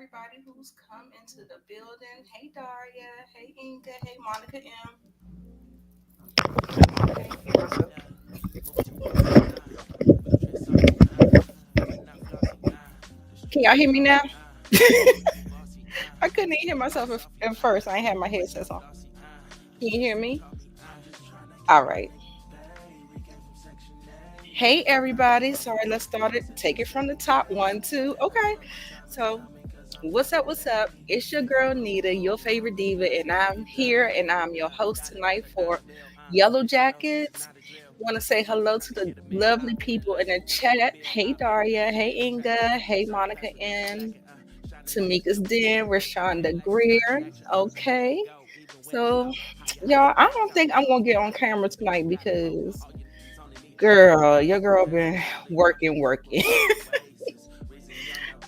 everybody who's come into the building. Hey Daria, hey Inga, hey Monica M. Can y'all hear me now? I couldn't even hear myself at first. I ain't had my headsets on. Can you hear me? All right. Hey everybody. Sorry, let's start it. Take it from the top. One, two. Okay. So what's up? What's up? It's your girl Nita, your favorite diva, and I'm here and I'm your host tonight for Yellowjackets. Want to say hello to the lovely people in the chat. Hey Daria, hey Inga, hey Monica N, Tamika's Den, Rashonda Greer. Okay, so y'all, I don't think I'm gonna get on camera tonight because girl, your girl been working.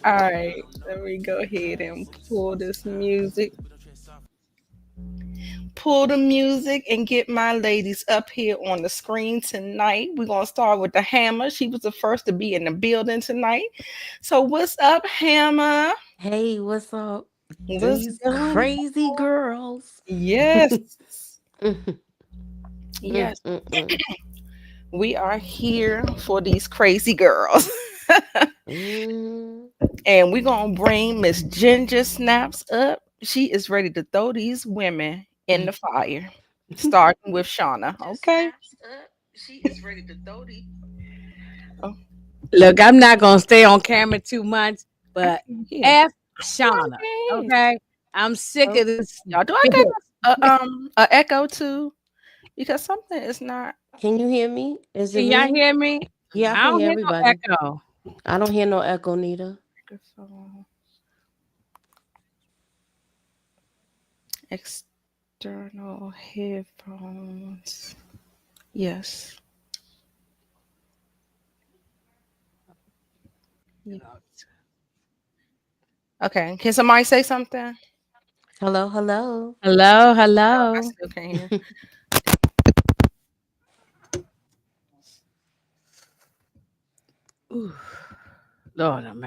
All right, let me go ahead and pull the music and get my ladies up here on the screen tonight. We're gonna start with the Hammer. She was the first to be in the building tonight. So what's up, Hammer? Hey, what's up? What's These going crazy on? girls. Yes, Mm, yes. mm, mm. We are here for these crazy girls. Mm. And we're gonna bring Miss Ginger Snaps up. She is ready to throw these women in the fire. Starting with Shauna. Okay. She is ready to throw these. Oh, Look, I'm not gonna stay on camera too much, I but can't hear. F Oh, Shauna. yes. Okay, I'm sick Oh, of this. y'all, do I Bitch. got a echo too? Because something is not. Can you hear me? Is it Can y'all me? hear me? Yeah, I I can don't hear hear no everybody. echo. I don't hear no echo, Nita. Microphone. External headphones. Yes. Yeah. Okay. Can somebody say something? Hello, hello. Hello, No, I hello. still can't hear. Ooh, Lord, I'm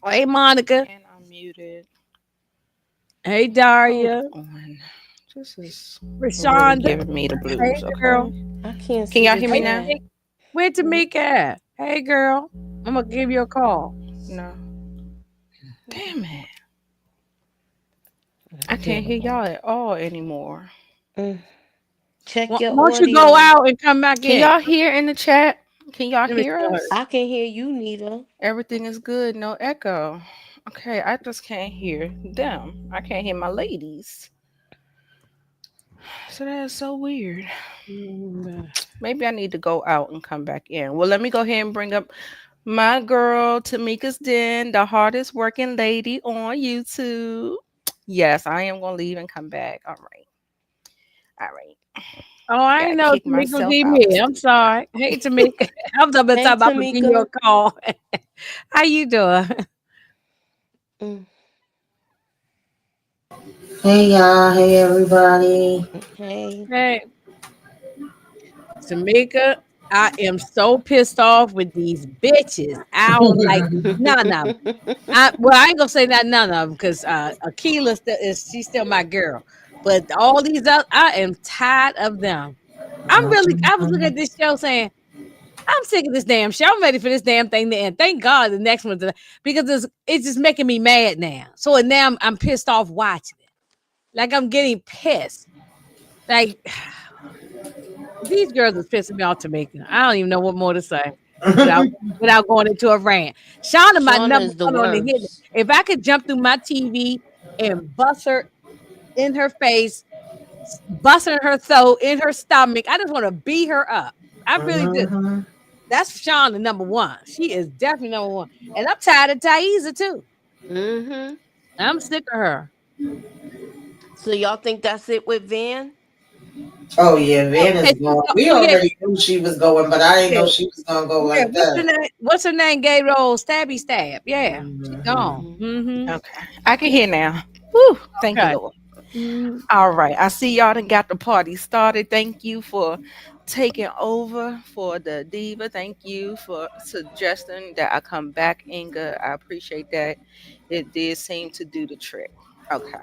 Hey, Monica. And I'm muted. Hey, Hold Daria. on. This is really Rashonda. giving me the Hey, blues. girl. Okay. I can't Can see y'all the hear me Hey, now? chat. Tamika. Where Tamika at? Hey, girl. I'm gonna give you a call. No. Damn it. I Yeah. can't hear y'all at all anymore. Mm. Check your Won't you go audio. out and come back Can in? y'all hear in the chat? Can y'all Let me hear show her. us? I can hear you, Nita. Everything is good, no echo. Okay, I just can't hear them. I can't hear my ladies. So that is so weird. Mm, Maybe I need to go out and come back in. Well, let me go ahead and bring up my girl, Tamika's Den, the hardest working lady on YouTube. Yes, I am going to leave and come back. All right. All right. Oh, I Got ain't to know kick Tamika was myself even out the here. I'm studio. sorry. Hey, Tamika. I'm talking Hey, about I'm gonna give you a Tamika. call. How you doing? Mm. Hey y'all, hey everybody. Hey. Hey, Tamika. I am so pissed off with these bitches. I don't like none of them. I ain't gonna say not none of them because Akila still is she's still my girl. But all these other, I am tired of them. I was looking at this show saying, I'm sick of this damn show. I'm ready for this damn thing to end. Thank God the next one's because it's just making me mad now. So now I'm pissed off watching it. Like I'm getting pissed. Like these girls is pissing me off to make. I don't even know what more to say without without going into a rant. Shauna, my Shauna number is the one on the hit. worst. If I could jump through my TV and bust her in her face, busting her throat in her stomach, I just want to beat her up. I really do. Mhm. That's Shauna number one. She is definitely number one. And I'm tired of Thaisa too. Mm-hmm. I'm sick of her. So y'all think that's it with Van? Oh yeah, Oh, Van is going. We oh, yeah, already knew she was going, but I didn't yeah, know she was gonna go yeah. like that. What's her name? Gay roll, stabby stab. Yeah, she Mhm. gone. Mm-hmm. Mm-hmm. Okay. I can hear now. Whew. Thank you, Okay. Lord. Mm, All right. I see y'all done got the party started. Thank you for taking over for the diva. Thank you for suggesting that I come back, Inga. I appreciate that. It did seem to do the trick. Okay.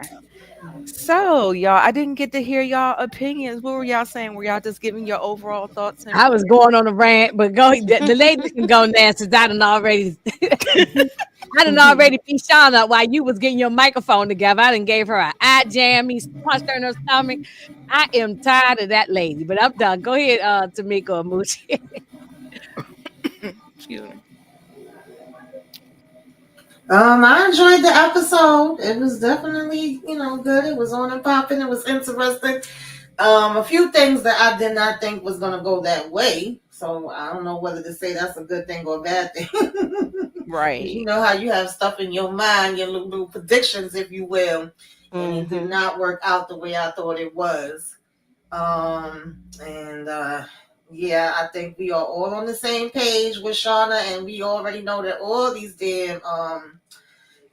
So, y'all, I didn't get to hear y'all opinions. What were y'all saying? Were y'all just giving your overall thoughts and I was going on a rant, but go the ladies can go now since I done already I done already beat Shauna up while you was getting your microphone together. I done gave her an eye jam. He punched her in her stomach. I am tired of that lady, but I'm done. Go ahead, Tamika or Moochie. excuse me. I enjoyed the episode. It was definitely, good. It was on and popping. It was interesting. A few things that I did not think was gonna go that way. So I don't know whether to say that's a good thing or a bad thing. You Right. know how you have stuff in your mind, your little predictions, if you will, and it did Mhm. not work out the way I thought it was. And yeah, I think we are all on the same page with Shauna, and we already know that all these damn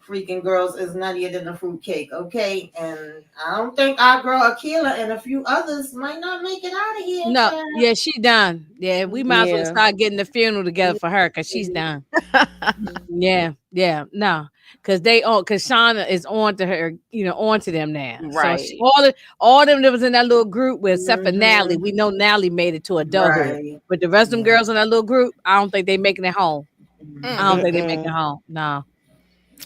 freaking girls is nuttier than a fruitcake, okay? And I don't think our girl Akila and a few others might not make it out of here, No, child. yeah, she done. Yeah, we might as well Yeah. start getting the funeral together for her because she's done. Yeah, yeah, no, because because Shauna is on to her, on to them now. So Right. all them that was in that little group with except for Nally, Mm-hmm. we know Nally made it to adulthood, Right. but the rest of them Yeah. girls in that little group, I don't think they making it home. I don't Mm-mm. think they making it Mm-mm. home. No.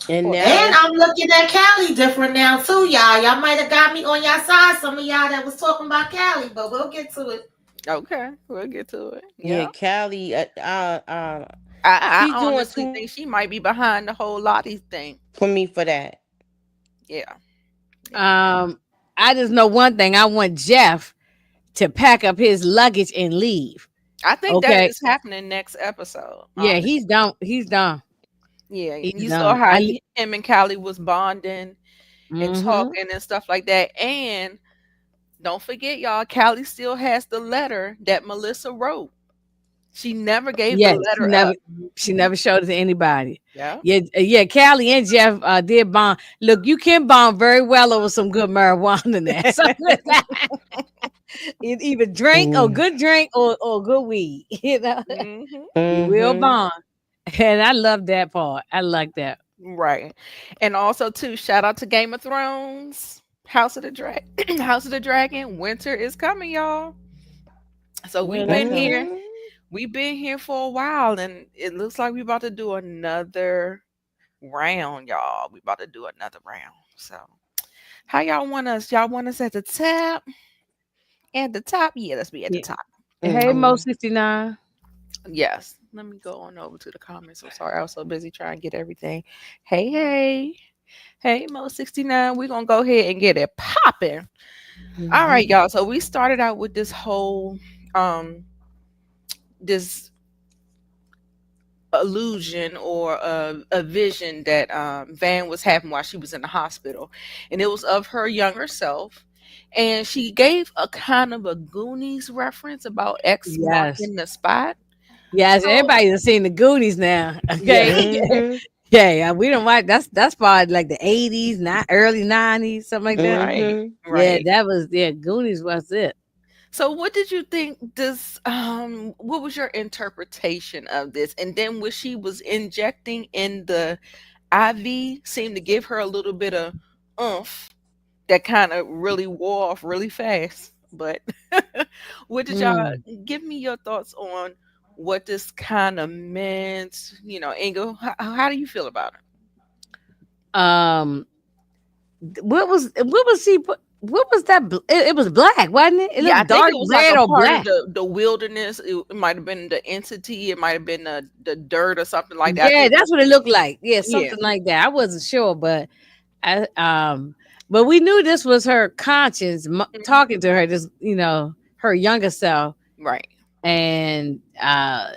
And Well, now And it's I'm looking at Cali different now too, y'all. Y'all might have got me on your side, some of y'all that was talking about Cali, but we'll get to it. okay, we'll get to it. yeah, Yeah. Callie. I She's doing honestly too think she might be behind the whole Lottie thing. for me for that. Yeah. Yeah. Um, I just know one thing. I want Jeff to pack up his luggage and leave. I think that Okay. is happening next episode, Yeah, he's honestly. done. He's done. Yeah. He's You saw done. how him and Callie was bonding and Mm-hmm. talking and stuff like that. And don't forget, y'all, Callie still has the letter that Melissa wrote. She never gave the Yes, letter up. she never showed it to anybody. Yeah. Yeah, yeah. Callie and Jeff did bond. Look, you can bond very well over some good marijuana now. So either drink or Mm. good drink or good weed. Hmm. You will Mhm. bond, and I love that part. I like that. Right. And also too, shout out to Game of Thrones. House of the House of the Dragon. Winter is coming, y'all. So Here that come. Mhm. we've been here for a while, and it looks like we're about to do another round, y'all. We about to do another round. So how y'all want us? Y'all want us at the top? At the top? Yeah, let's be at the Yeah. top. Hey, Okay. Mo Mhm. 69. Yes. Let me go on over to the comments. I'm sorry. I was so busy trying to get everything. Hey, hey. Hey, Mo 69. We're gonna go ahead and get it popping. All right, Mhm. y'all. So we started out with this whole this illusion or a vision that Van was having while she was in the hospital, and it was of her younger self. And she gave a kind of a Goonies reference about X Yes. marking the spot. Yes, So everybody has seen the Goonies now. yeah, Okay. Mhm. Yeah, we don't watch that's probably like the 80s, not early 90s, something like that. right, Mhm. Yeah, right. that was Goonies was it. So what did you think this what was your interpretation of this? And then when she was injecting in the IV seemed to give her a little bit of oomph that kind of really wore off really fast. But what did y'all Mm. give me your thoughts on what this kind of meant? Ingo, how do you feel about it? Um what was that it was black, wasn't it? It Yeah, I looked think dark it was like red a or part of black. the wilderness. It might have been the entity. It might have been the dirt or something like that. I Yeah, think. that's what it looked like. Yeah, Yeah. something like that. I wasn't sure, I but we knew this was her conscience Mhm. talking to her, just her younger self, Right. and I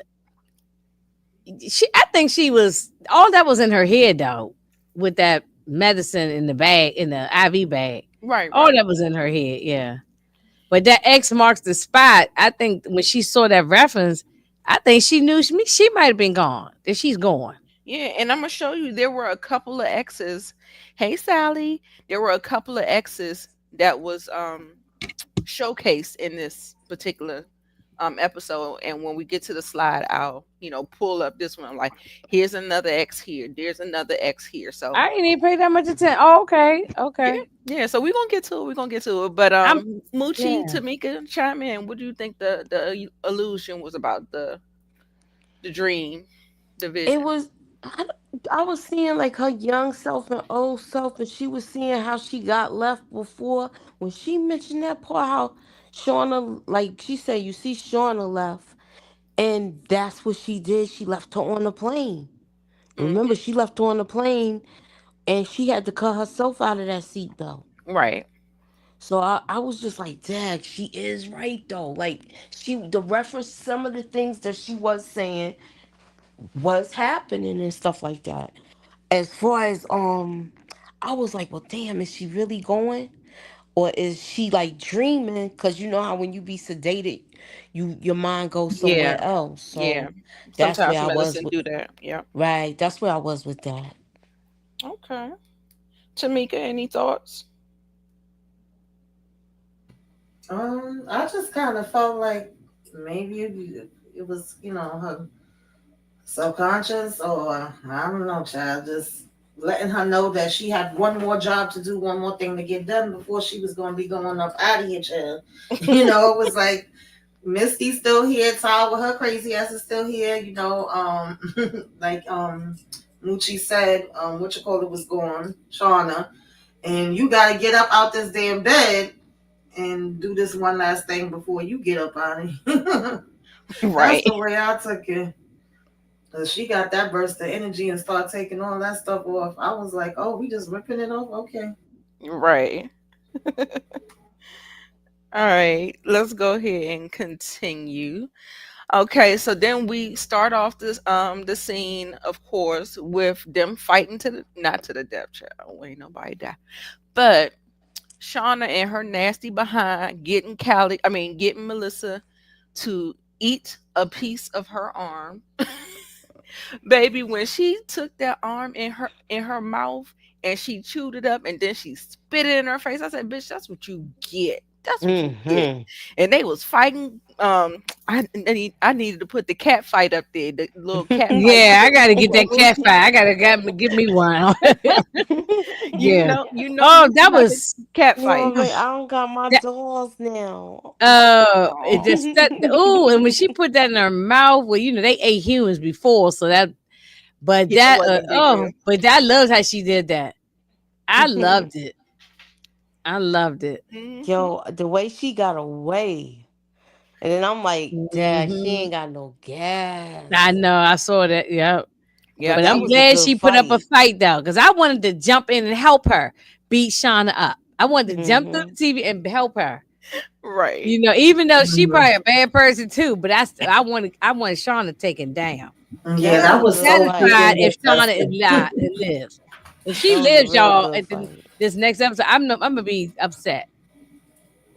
think she was all that was in her head though, with that medicine in the bag, in the IV bag. Right. All Right. that was in her head, yeah. But that X marks the spot. I think when she saw that reference, I think she knew she might have been gone. That she's gone. Yeah, and I'm gonna show you. There were a couple of X's. Hey, Sally. There were a couple of X's that was showcased in this particular episode, and when we get to the slide, I'll pull up this one. Like, here's another X here, there's another X here. So I didn't even pay that much attention. Oh, okay, yeah, okay. yeah. So we're gonna get to it. We're gonna get to it. But I'm Moochie, yeah. Tamika, chime in. What do you think the illusion was about, the dream, the It vision? was I, I was seeing like her young self and old self, and she was seeing how she got left before. When she mentioned that part, how Shauna, like she said, you see Shauna left, and that's what she did. She left her on the plane. Remember, Hmm. she left her on the plane, and she had to cut herself out of that seat though. Right. So I was just like, Dad, she is right though. Like the reference, some of the things that she was saying was happening and stuff like that. As far as I was like, well, damn, is she really going, or is she like dreaming? Because you know how when you be sedated, your mind goes Yeah. somewhere else. Yeah. So that's where Sometimes I was medicine with. do that. Yeah. Right, that's where I was with that. Okay. Tamika, any thoughts? I just kind of felt like maybe it was, her subconscious, or I don't know, child, just letting her know that she had one more job to do, one more thing to get done before she was going to be going up out of here, child. It was like Misty's still here, Ty with her crazy ass is still here, like Moochie said, what you call it was gone, Shauna, and you got to get up out this damn bed and do this one last thing before you get up out of here. That's Right. the way I took it. Cause she got that burst of energy and start taking all that stuff off. I was like, oh, we just ripping it off? Okay. Right. All right. Let's go ahead and continue. Okay, so then we start off the scene, of course, with them fighting to the not to the death, child. Ain't nobody die. But Shauna and her nasty behind getting Melissa to eat a piece of her arm. Baby, when she took that arm in her mouth and she chewed it up and then she spit it in her face, I said, "Bitch, that's what you get. That's what you get." Mm-hmm. And they was fighting. I needed to put the cat fight up there, the little cat fight Yeah, I gotta get that cat scene. fight. I gotta give me one. You Yeah. know, you know, Oh, you that about to was cat No, fight. but I don't got my that. dolls now. It Oh, just that. Oh, and when she put that in her mouth, well, they ate humans before, so that. But yeah, it that. wasn't a big deal. But I loved how she did that. I loved it. I loved it. Hmm. Yo, the way she got away. And then I'm like, Dad, she Hmm. ain't got no I gas. know. I saw that. Yeah. Yeah, But But that I'm she. was a glad good she put up a fight. fight though, because I wanted to jump in and help her beat Shauna up. I wanted to jump through Mm-hmm. the TV and help her. Right. Even though she Mhm. probably a bad person too, but I wanted Shauna taken down. Yeah, And That I'd was that a be was good so fight. satisfied freaking if Shauna is disgusting. lives. If she That was a lives, real y'all, good at fight. this next episode, I'm gonna be upset.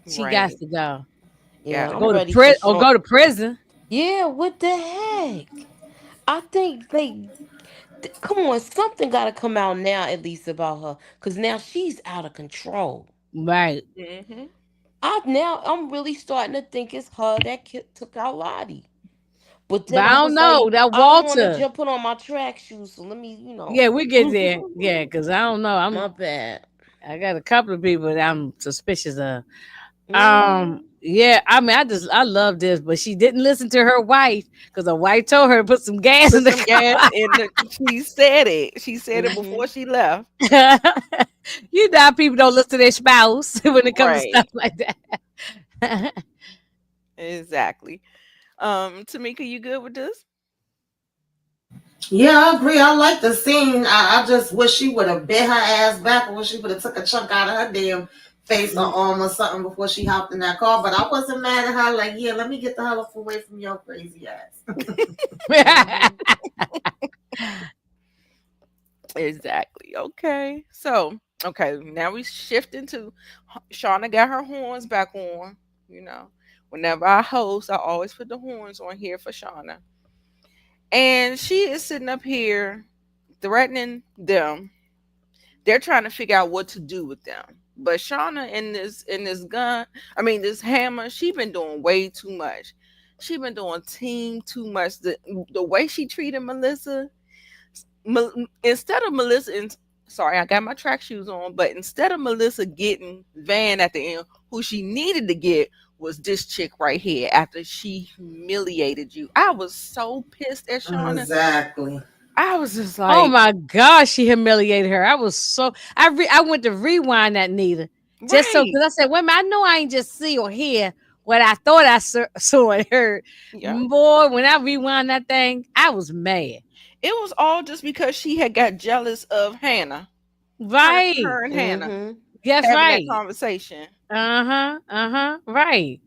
She got Right. to go. Yeah, Gotta I'm Go to go. ready for Sean. go to prison. Yeah, what the heck? I think come on, something got to come out now at least about her, cause now she's out of control. Right. Hmm. I'm really starting to think it's her that took out Lottie. But But then I I don't was like, know. That I don't want to Walter. jump put on my track shoes, so let me, Yeah, we get there. Yeah, because I don't know. my bad. I got a couple of people that I'm suspicious of. Hmm. Yeah, I love this, but she didn't listen to her wife because her wife told her to put some gas in Put the some gas car. in the. She said it. She said it before Hmm. she left. How people don't listen to their spouse when it comes to stuff Right. like that. Exactly. Tamika, you good with this? Yeah, I agree. I like the scene. I just wish she would have bit her ass back, or wish she would have took a chunk out of her damn face or arm or something before she hopped in that car. But I wasn't mad at her. Like, yeah, let me get the hell away from your crazy ass. Hmm. Exactly. Okay. So, okay, now we shift into Shauna got her horns back on. You know, whenever I host, I always put the horns on here for Shauna. And she is sitting up here threatening them. They're trying to figure out what to do with them. But Shauna in this gun, this hammer, she been doing way too much. She been doing team too much. The way she treated Melissa, instead of Melissa, sorry, I got my track shoes on, but instead of Melissa getting Van at the end, who she needed to get was this chick right here after she humiliated you. I was so pissed at Shauna. Exactly. I was just Oh like, my gosh, she humiliated her. I was so I went to rewind that Nita just so right. because I said, wait a minute, I know I ain't just see or hear what I thought I saw and heard. Yeah. Boy, when I rewind that thing, I was mad. It was all just because she had got jealous of Hannah. Right. Her and Hannah Mm-hmm. That's having that right. conversation. Uh-huh. Uh-huh. Right.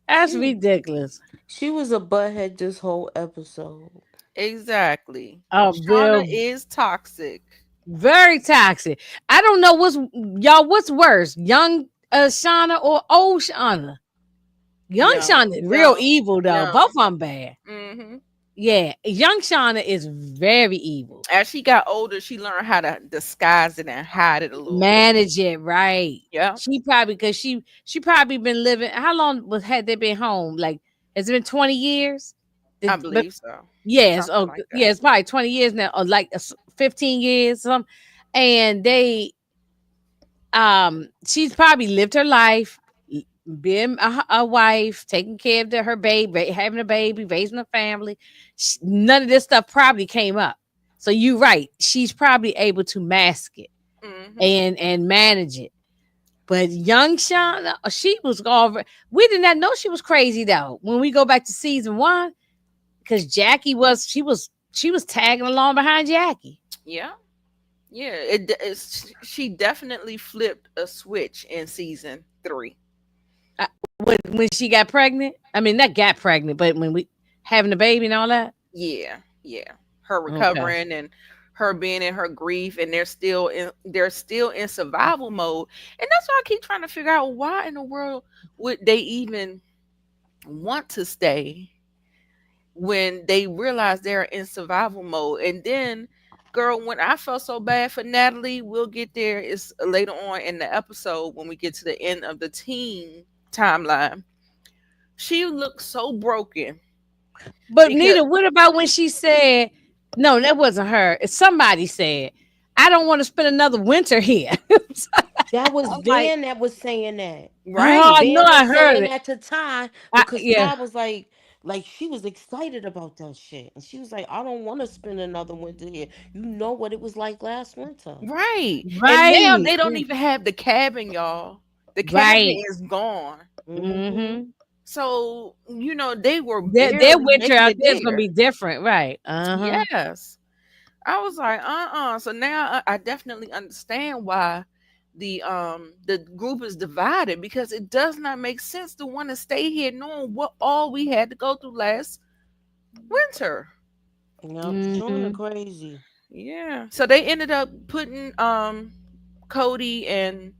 That's She ridiculous. she was a butthead this whole episode. Exactly. Oh, Shauna Bill, is toxic. very toxic. I don't know what's worse, young Shauna or old Shauna. Young Young, Shauna is real young, evil though. Both young. of them bad. Hmm. Yeah, young Shauna is very evil. As she got older, she learned how to disguise it and hide it a little bit. Manage it right. Yeah, She probably because she probably been living. How long was had they been home? Like has it been 20 years? I But believe so. yes, Something oh like yeah, that. it's probably 20 years now, or like 15 years. Some, and they she's probably lived her life, being a wife, taking care of her baby, having a baby, raising a family. None of this stuff probably came up. So you're right. She's probably able to mask it Hmm. and manage it. But young Shauna, she was all. We did not know she was crazy though. When we go back to season one, because Jackie was she was tagging along behind Jackie. Yeah, yeah. She definitely flipped a switch in season 3. Uh, when she got pregnant, I mean not got pregnant, but when we having a baby and all that. Yeah, yeah. Her Okay. recovering and her being in her grief, and they're still in survival mode, and that's why I keep trying to figure out why in the world would they even want to stay when they realize they're in survival mode. And then, girl, when I felt so bad for Natalie, we'll get there. It's later on in the episode when we get to the end of the teen timeline. She looked so broken But because Nita, what about when she said, no, that wasn't her. It's somebody said, I don't want to spend another winter here. That was I'm like, Van that was saying that. oh, right. I know Van I was heard saying it. that to Ty because Yeah. Ty was like she was excited about that shit. And she was like, I don't want to spend another winter here. You know what it was like last winter. Right. And now Right. they don't even have the cabin, y'all. The cabin Right. is gone. Mm-hmm. Mm-hmm. So, they were Their barely winter making out it there is gonna there. be different, right? Uh-huh. Yes. I was like, So now I definitely understand why the group is divided, because it does not make sense to want to stay here knowing what all we had to go through last winter. Yep, Shauna Mm-hmm. crazy. Yeah. So they ended up putting Cody and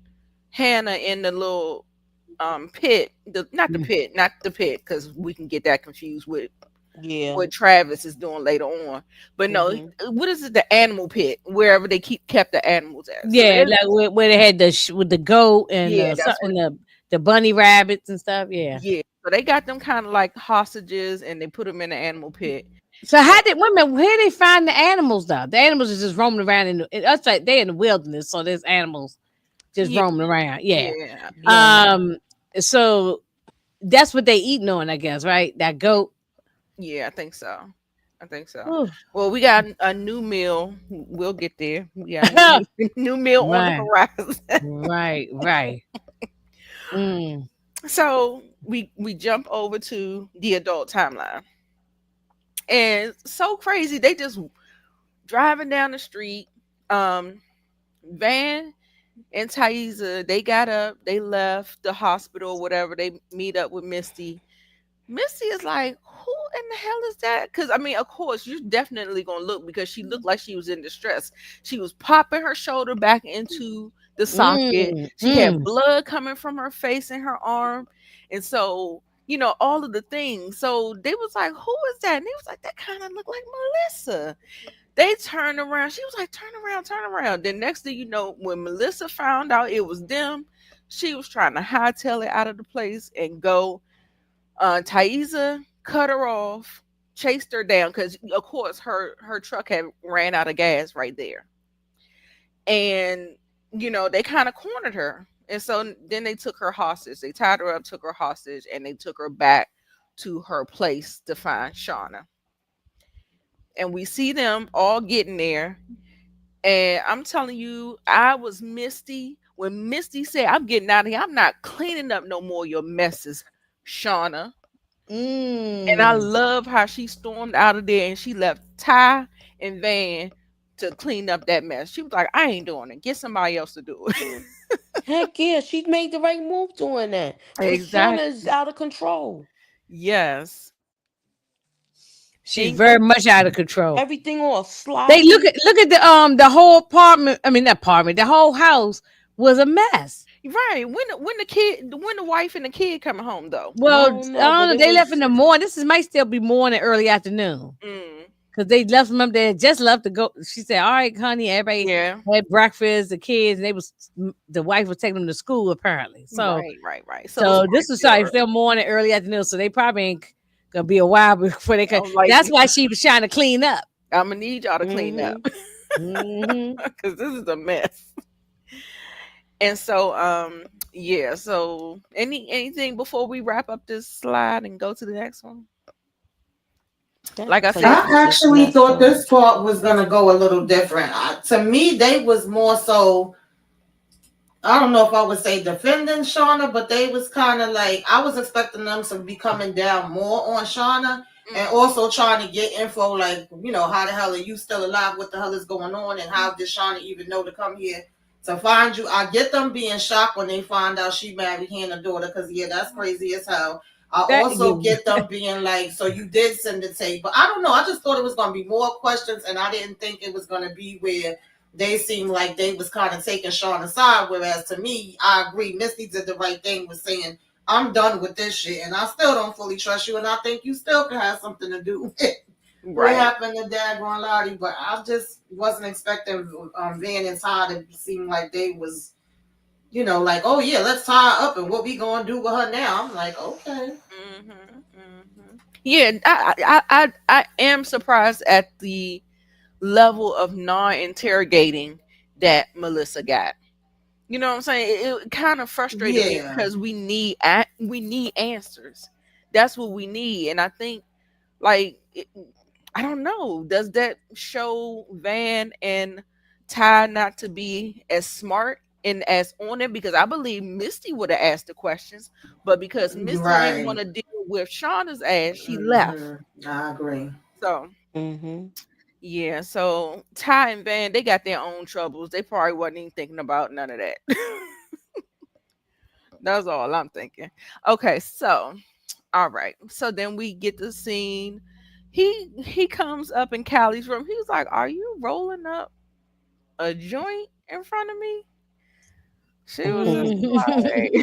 Hannah in the little pit, not the pit, because we can get that confused with Yeah. what Travis is doing later on. But no, Mm-hmm. what is it? The animal pit, wherever they kept the animals at. So Yeah, they, like where they had with the goat and yeah, that's what. the bunny rabbits and stuff. Yeah. Yeah, so they got them kind of like hostages, and they put them in the animal pit. So And how did women? Where they find the animals though? The animals are just roaming around us like they're in the wilderness, so there's animals just yeah, roaming around. Yeah. yeah, Yeah. Um. So that's what they eating on, I guess, right? That goat. yeah. I think so. I think so. Ooh. Well, we got a new meal. We'll get there. We got a new meal on the Right. horizon. Right. Right. Mm. So we jump over to the adult timeline, and so crazy. They just driving down the street. Um, Van and Thaisa, they got up, they left the hospital, or whatever. They meet up with Misty. Misty is like, who in the hell is that? Because I mean, of course, you're definitely gonna look, because she looked like she was in distress. She was popping her shoulder back into the socket. Mm. She had Mm. blood coming from her face and her arm, and so all of the things. So they was like, who is that? And they was like, that kind of looked like Melissa. They turned around. She was like, turn around, turn around. Then next thing you know, when Melissa found out it was them, she was trying to hightail it out of the place and go. Thaisa cut her off, chased her down because, of course, her truck had ran out of gas right there, and they kind of cornered her, and so then they took her hostage. They tied her up, took her hostage, and they took her back to her place to find Shauna. And we see them all getting there. And I'm telling you, I was Misty when Misty said, "I'm getting out of here. I'm not cleaning up no more of your messes, Shauna." And I Mm. love how she stormed out of there and she left Ty and Van to clean up that mess. She was like, "I ain't doing it. Get somebody else to do it." Heck yeah, she made the right move doing that. Cause Shauna is Exactly. out of control. Yes. She's And very much out of control. Everything all They sloppy. look at the whole apartment. I mean, not apartment. The whole house was a mess. right when the wife and the kid coming home though. I Well, I don't know, don't but know. it They left in was the morning. This is might still be morning, early afternoon. Mm, Because they left them up there, just left to go. She said, "All right, honey." Everybody yeah. had breakfast. The kids, and the wife was taking them to school apparently. So, Right. So it's so probably this was still like early. still morning, early afternoon. So they probably ain't gonna be a while before they come. I'm like, That's why she was trying to clean up. I'm gonna need y'all to clean up mm-hmm. Hmm. because this is a mess. And so, yeah. So, anything before we wrap up this slide and go to the next one? That Like I place said, was I just actually messed thought up. this part was gonna go a little different. To me, they was more so, I don't know if I would say defending Shauna, but they was kind of like, I was expecting them to be coming down more on Shauna and mm, also trying to get info like, how the hell are you still alive? What the hell is going on? And how did Shauna even know to come here to find you? I get them being shocked when they find out she married Hannah's daughter because, yeah, that's crazy as hell. I That also get them being like, so you did send the tape. But I don't know. I just thought it was going to be more questions, and I didn't think it was going to be where they seemed like they was kind of taking Sean aside. Whereas to me, I agree, Misty did the right thing with saying, I'm done with this shit, and I still don't fully trust you, and I think you still can have something to do with what right. happened to Daggone Lottie. But I just wasn't expecting Van and Todd to seem like they was, like, oh yeah, let's tie her up, and what we gonna do with her now? I'm like, okay. Yeah, I am surprised at the level of non-interrogating that Melissa got. You know what I'm saying? It kind of frustrated me Yeah. because we need answers. That's what we need, and I think like I don't know. Does that show Van and Ty not to be as smart and as on it? Because I believe Misty would have asked the questions, but because Misty didn't want Right. to deal with Shauna's ass, she left. Hmm. I agree. So Mm-hmm. yeah, so Ty and Van, they got their own troubles. They probably wasn't even thinking about none of that. That's all I'm thinking. Okay, so all right. So then we get the scene. He comes up in Callie's room. He was like, "Are you rolling up a joint in front of me?" She was just Mm-hmm. like,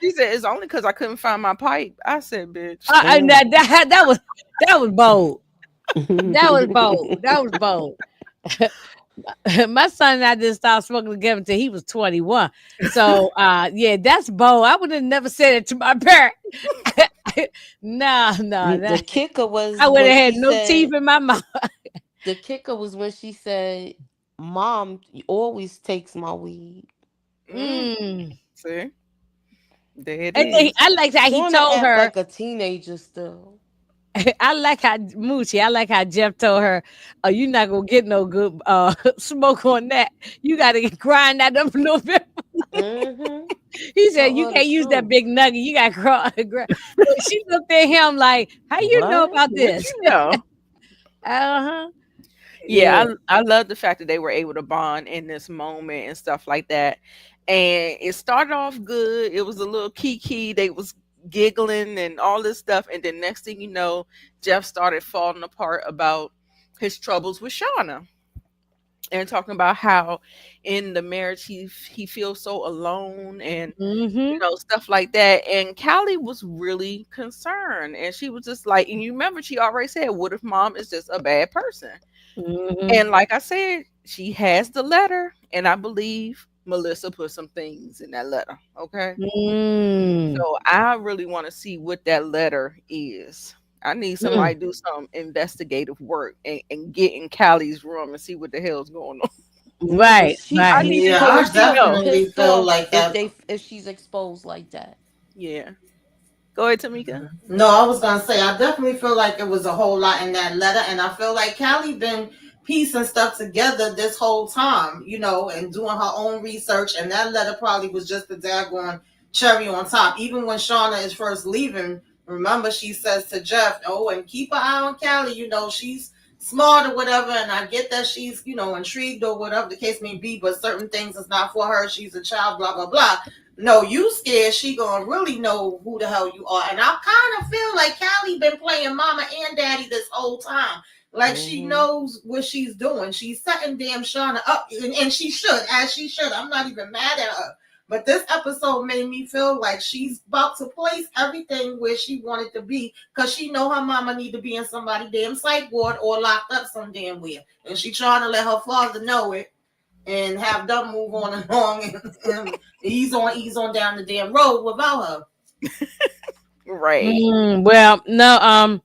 she said, "It's only because I couldn't find my pipe." I said, "Bitch." and Mm-hmm. that was bold. That was bold. That was bold. My son and I didn't start smoking together until he was 21. So yeah, that's bold. I would have never said it to my parent. No, The that kicker I was would when have had she no teeth said, in my mouth. the kicker was when she said, Mom always takes my weed. Mm, Mm. see, there it And then is. I liked how he Shauna told act her. like a teenager still. I like how Moochie. I like how Jeff told her, "Oh, you're not gonna get no good smoke on that. You got to grind that up a little bit." Mm-hmm. He said, Tell "You her the can't use that truth. big nugget. You got to grind." So she looked at him like, "How you know What? about What this?" you know? Uh huh. Yeah. Yeah, I love the fact that they were able to bond in this moment and stuff like that. And it started off good. It was a little kiki. They was giggling and all this stuff. And then next thing you know, Jeff started falling apart about his troubles with Shauna and talking about how in the marriage he feels so alone and Mm-hmm. stuff like that. And Callie was really concerned, and she was just like, and you remember she already said, "What if mom is just a bad person?" Mm-hmm. And like I said, she has the letter, and I believe Melissa put some things in that letter. Okay. Mm. So I really want to see what that letter is. I need Mm. somebody to do some investigative work and get in Callie's room and see what the hell's going on. Yeah, cause Right, I right. need to Yeah, know I what she she know. definitely pissed feel off like that. if she's exposed like that. Yeah. Go ahead, Tamika. No, I was gonna say I definitely feel like it was a whole lot in that letter, and I feel like Callie been piecing stuff together this whole time, and doing her own research, and that letter probably was just the daggone cherry on top. Even when Shauna is first leaving, remember she says to Jeff, "Oh, and keep an eye on Callie. She's smart or whatever, and I get that she's intrigued or whatever the case may be, but certain things is not for her. She's a child, blah blah blah." No, you scared she gonna really know who the hell you are. And I kind of feel like Callie been playing mama and daddy this whole time. Like she Hmm. knows what she's doing. She's setting damn Shauna up, and she should, as she should. I'm not even mad at her. But this episode made me feel like she's about to place everything where she wanted to be because she know her mama need to be in somebody damn psych ward or locked up some damn where. And she trying to let her father know it and have them move on along and ease on down the damn road without her. Right. Well, no,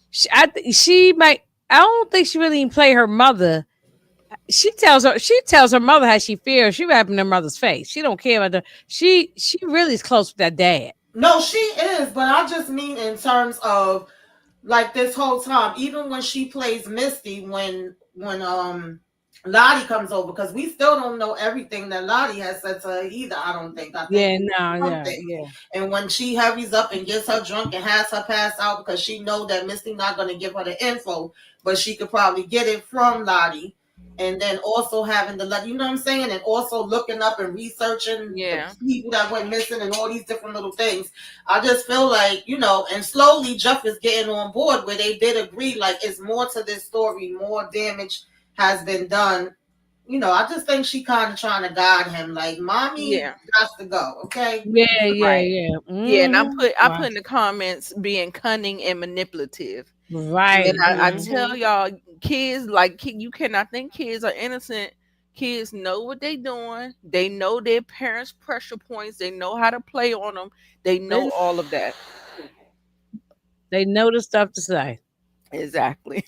she might. I don't think she really even play her mother. She tells her mother how she feels. She wrapping her mother's face. She don't care about the. She really is close with that dad. No, she is, but I just mean in terms of like this whole time, even when she plays Misty, when Lottie comes over, because we still don't know everything that Lottie has said to her either. I don't think. I think Yeah, we no, know some yeah, things. yeah. And when she hurries up and gets her drunk and has her pass out because she know that Misty not gonna give her the info, but she could probably get it from Lottie. And then also having the you know what I'm saying, and also looking up and researching the Yeah. people that went missing and all these different little things. I just feel like, and slowly Jeff is getting on board where they did agree, like, it's more to this story, more damage has been done. I just think she kind of trying to guide him, like, mommy Yeah. has to go, okay? Yeah, yeah, Right. yeah. Yeah, and I Right, put in the comments being cunning and manipulative. And right. I Yeah. tell Hmm. y'all, kids like you cannot think kids are innocent. Kids know what they doing. They know their parents' pressure points. They know how to play on them. They They know all of that. they know the stuff to say. Exactly.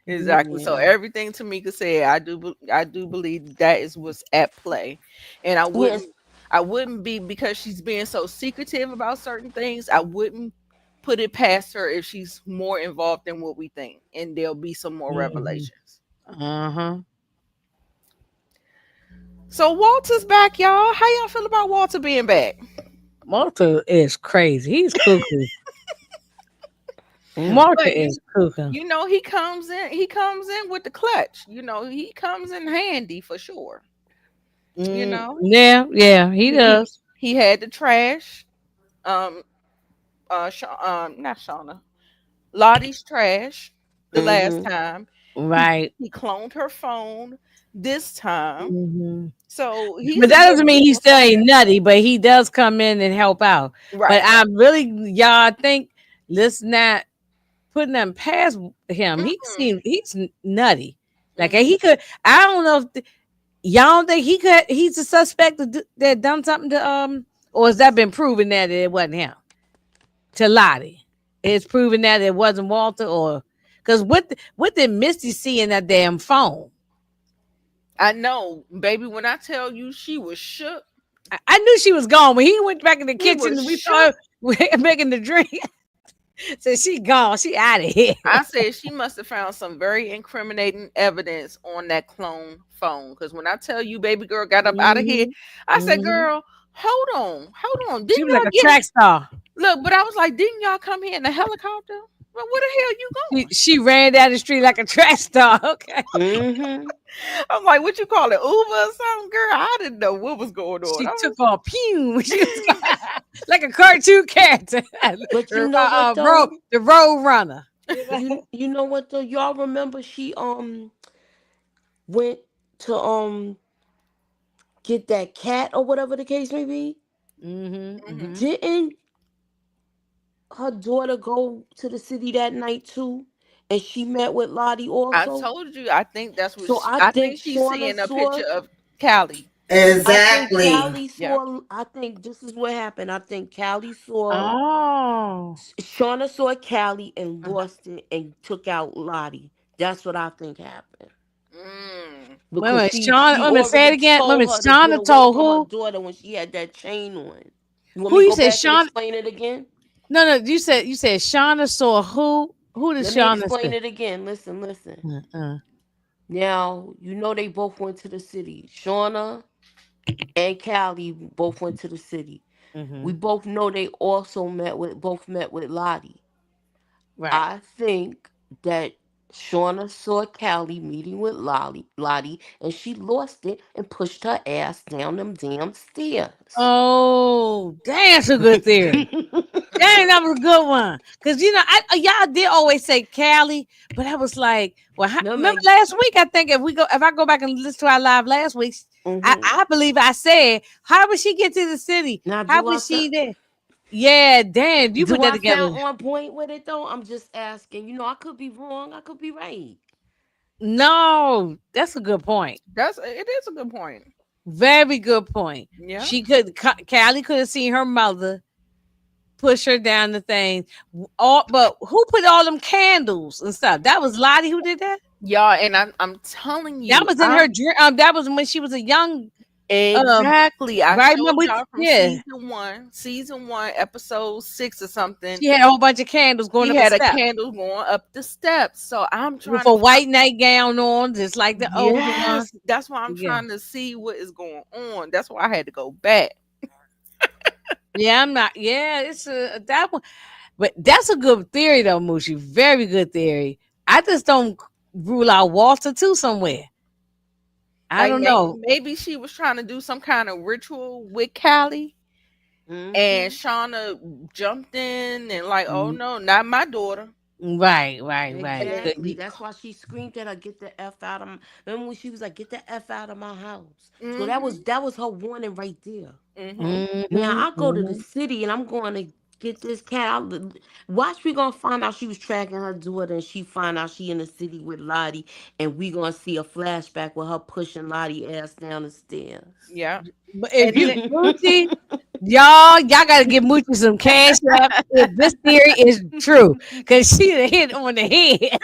Exactly. So Yeah. everything Tamika said, I do believe that is what's at play, and Yes. I wouldn't be because she's being so secretive about certain things. I wouldn't put it past her if she's more involved than what we think, and there'll be some more Hmm. revelations. Uh-huh. So Walter's back, y'all. How y'all feel about Walter being back? Martha is crazy. He's cuckoo. Mm. Martha But is cuckoo. he comes in with the clutch. He comes in handy for sure. You know, Yeah, yeah, he he does. he had the trash. Um, not Shauna. Lottie's trash the last Hmm. time. Right. He cloned her phone this time. Hmm. So But he's a that good doesn't mean he resource still to ain't have. nutty, but he does come in and help out. But Right. I really, y'all think, let's not putting them past him. Mm-mm. He's nutty. Like Mm-hmm. he could. I don't know if y'all don't think he could. He's a suspect that done something to or has that been proven that it wasn't him to Lottie? It's proven that it wasn't Walter or because what did Misty see in that damn phone? I know, baby. When I tell you she was shook, I knew she was gone when he went back in the he kitchen was and we saw shook. her making the drink. So she gone. She out of here. I said she must have found some very incriminating evidence on that clone phone. Because when I tell you, baby girl got up out of here, Hmm. I said, Hmm. "Girl, hold on. She Didn't was like y'all a get track star. look?" But I was like, "Didn't y'all come here in a helicopter? Well, where the hell you going?" She ran down the street like a track star. Okay. Hmm. I'm like, "What you call it, Uber or something, girl?" I didn't know what was going on. She I took was, off pew. She was like a cartoon character. But you know what though? The road runner. You know what though? Y'all remember she went to get that cat or whatever the case may be? Mm-hmm. hmm Mm-hmm. Didn't her daughter go to the city that night too? And she met with Lottie I also. told you. I think that's what So I I think think she's Shauna seeing a saw. picture of Callie. I think Exactly. Callie Yep. saw. I think this is what happened. I think Callie saw. Oh. Shauna saw Callie and Uh-huh. lost it and took out Lottie. That's what I think happened. Mm. Wait a Because minute, she Sean. Wait a minute, say it already again. Wait a told minute, her to get Shauna away told from her who? daughter when she had that chain on. You want Who me to you go said back and Sean? explain it again? No, no, you said Shauna saw who? Who did Let me Shauna explain say? it again. Listen, listen. Uh-uh. Now, you know they both went to the city. Shauna and Callie both went to the city. We Mm-hmm. both know they also met with Lottie. Right. I think that Shauna saw Callie meeting with Lottie, and she lost it and pushed her ass down them damn stairs. Oh, that's a good theory. Dang, that was a good one. Cause y'all did always say Cali, but I was like, well, No remember man. last week? I think if I go back and listen to our live last week, I, Hmm. I believe I said, how would she get to the city? Now, How was she there? Yeah, damn, you put do that I together. sound on point with it though? I'm just asking. I could be wrong. I could be right. No, that's a good point. It is a good point. Very good point. Yeah. She could, Callie could have seen her mother push her down the thing. All, but who put all them candles and stuff? That was Lottie who did that. Y'all, and I'm telling That you, was in I her dream. That was when she was a young. exactly. I Right? showed Remember? y'all from Yeah, season 1, episode 6 or something. she had a whole bunch of candles going She up a had a step candle going up the steps. So I'm with trying a to find. white nightgown on, just like the older one. Yes, that's why I'm Yeah, trying to see what is going on. That's why I had to go back. yeah. I'm not. Yeah, it's that one. But that's a good theory, though, Mushi. Very good theory. I just don't rule out Walter too somewhere. I Like don't know. maybe she was trying to do some kind of ritual with Callie, and Hmm. Shauna jumped in and like, oh Mm, no, not my daughter. right, right, right. Exactly. That's why she screamed at her, "Get the f out of!" Remember when she was like, "Get the f out of my house." So that was Mhm. that was her warning right there. Mhm. Now Mm-hmm, I go to the mm-hmm. city and I'm going to get this cat. Watch, we gonna find out she was tracking her daughter, and she find out she in the city with Lottie, and we gonna see a flashback with her pushing Lottie ass down the stairs. Yeah. But if And you then Moochie, y'all gotta give Moochie some cash up if this theory is true. Cause she done hit on the head.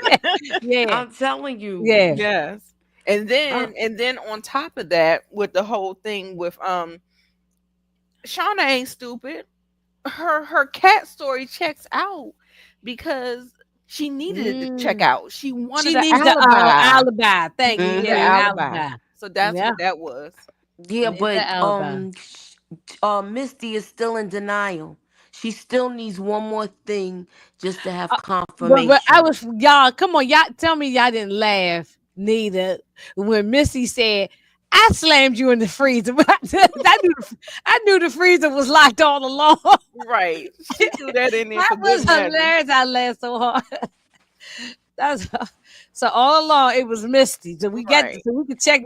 Yeah, I'm telling you. yeah. yes. Uh, And then on top of that, with the whole thing with Shauna ain't stupid. Her cat story checks out because she needed it to check Mm. out. She wanted She an needs the alibi. alibi. She Thank you. needed Yeah, an the hmm alibi. alibi. So that's Yeah, what that was. Yeah, needs the but alibi. Misty is still in denial. She still needs one more thing just to have But I confirmation. was y'all. Come on, y'all. Tell me y'all didn't laugh neither when Missy said, "I slammed you in the freezer." But I knew the freezer was locked all along. Right. She threw that in there That for good was measure. hilarious. I laughed so hard. That's so all along it was Misty. Right. So we could check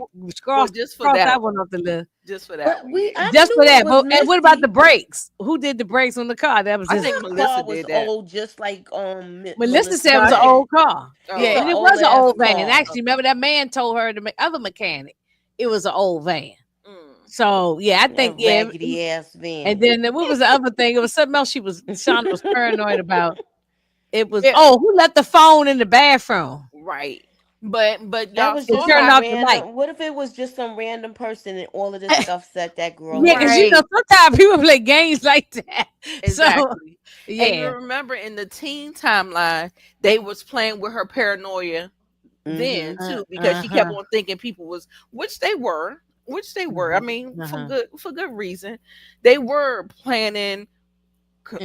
Well, cross just for cross that that one one. off the list. Just for that But one, we yeah. I Just for knew it that. was But and what about the Misty. brakes? Who did the brakes on the car? That was I Well, just think her Melissa car was did that. old, just like Melissa said Melissa it No, was I an think. said. old car. It's Yeah, Oh, an and it old was an ass old van. car. Actually, remember that man told her the other mechanic it was an old van. mm. So yeah, I That think yeah. raggedy ass And van. then what was the other thing? It was something else. Shauna was paranoid about. It was Yeah, who left the phone in the bathroom? right. But That y'all was And saw just turned how some off the light. random. What if it was just some random person and all of this stuff set that girl Yeah, because off? right. sometimes people play games like that. So Exactly. And you yeah. remember in the teen timeline, they was playing with her paranoia then Mm-hmm. too, because she kept Uh-huh. on thinking people was, which they were. I Uh-huh. mean, Uh-huh. for good reason. They were planning,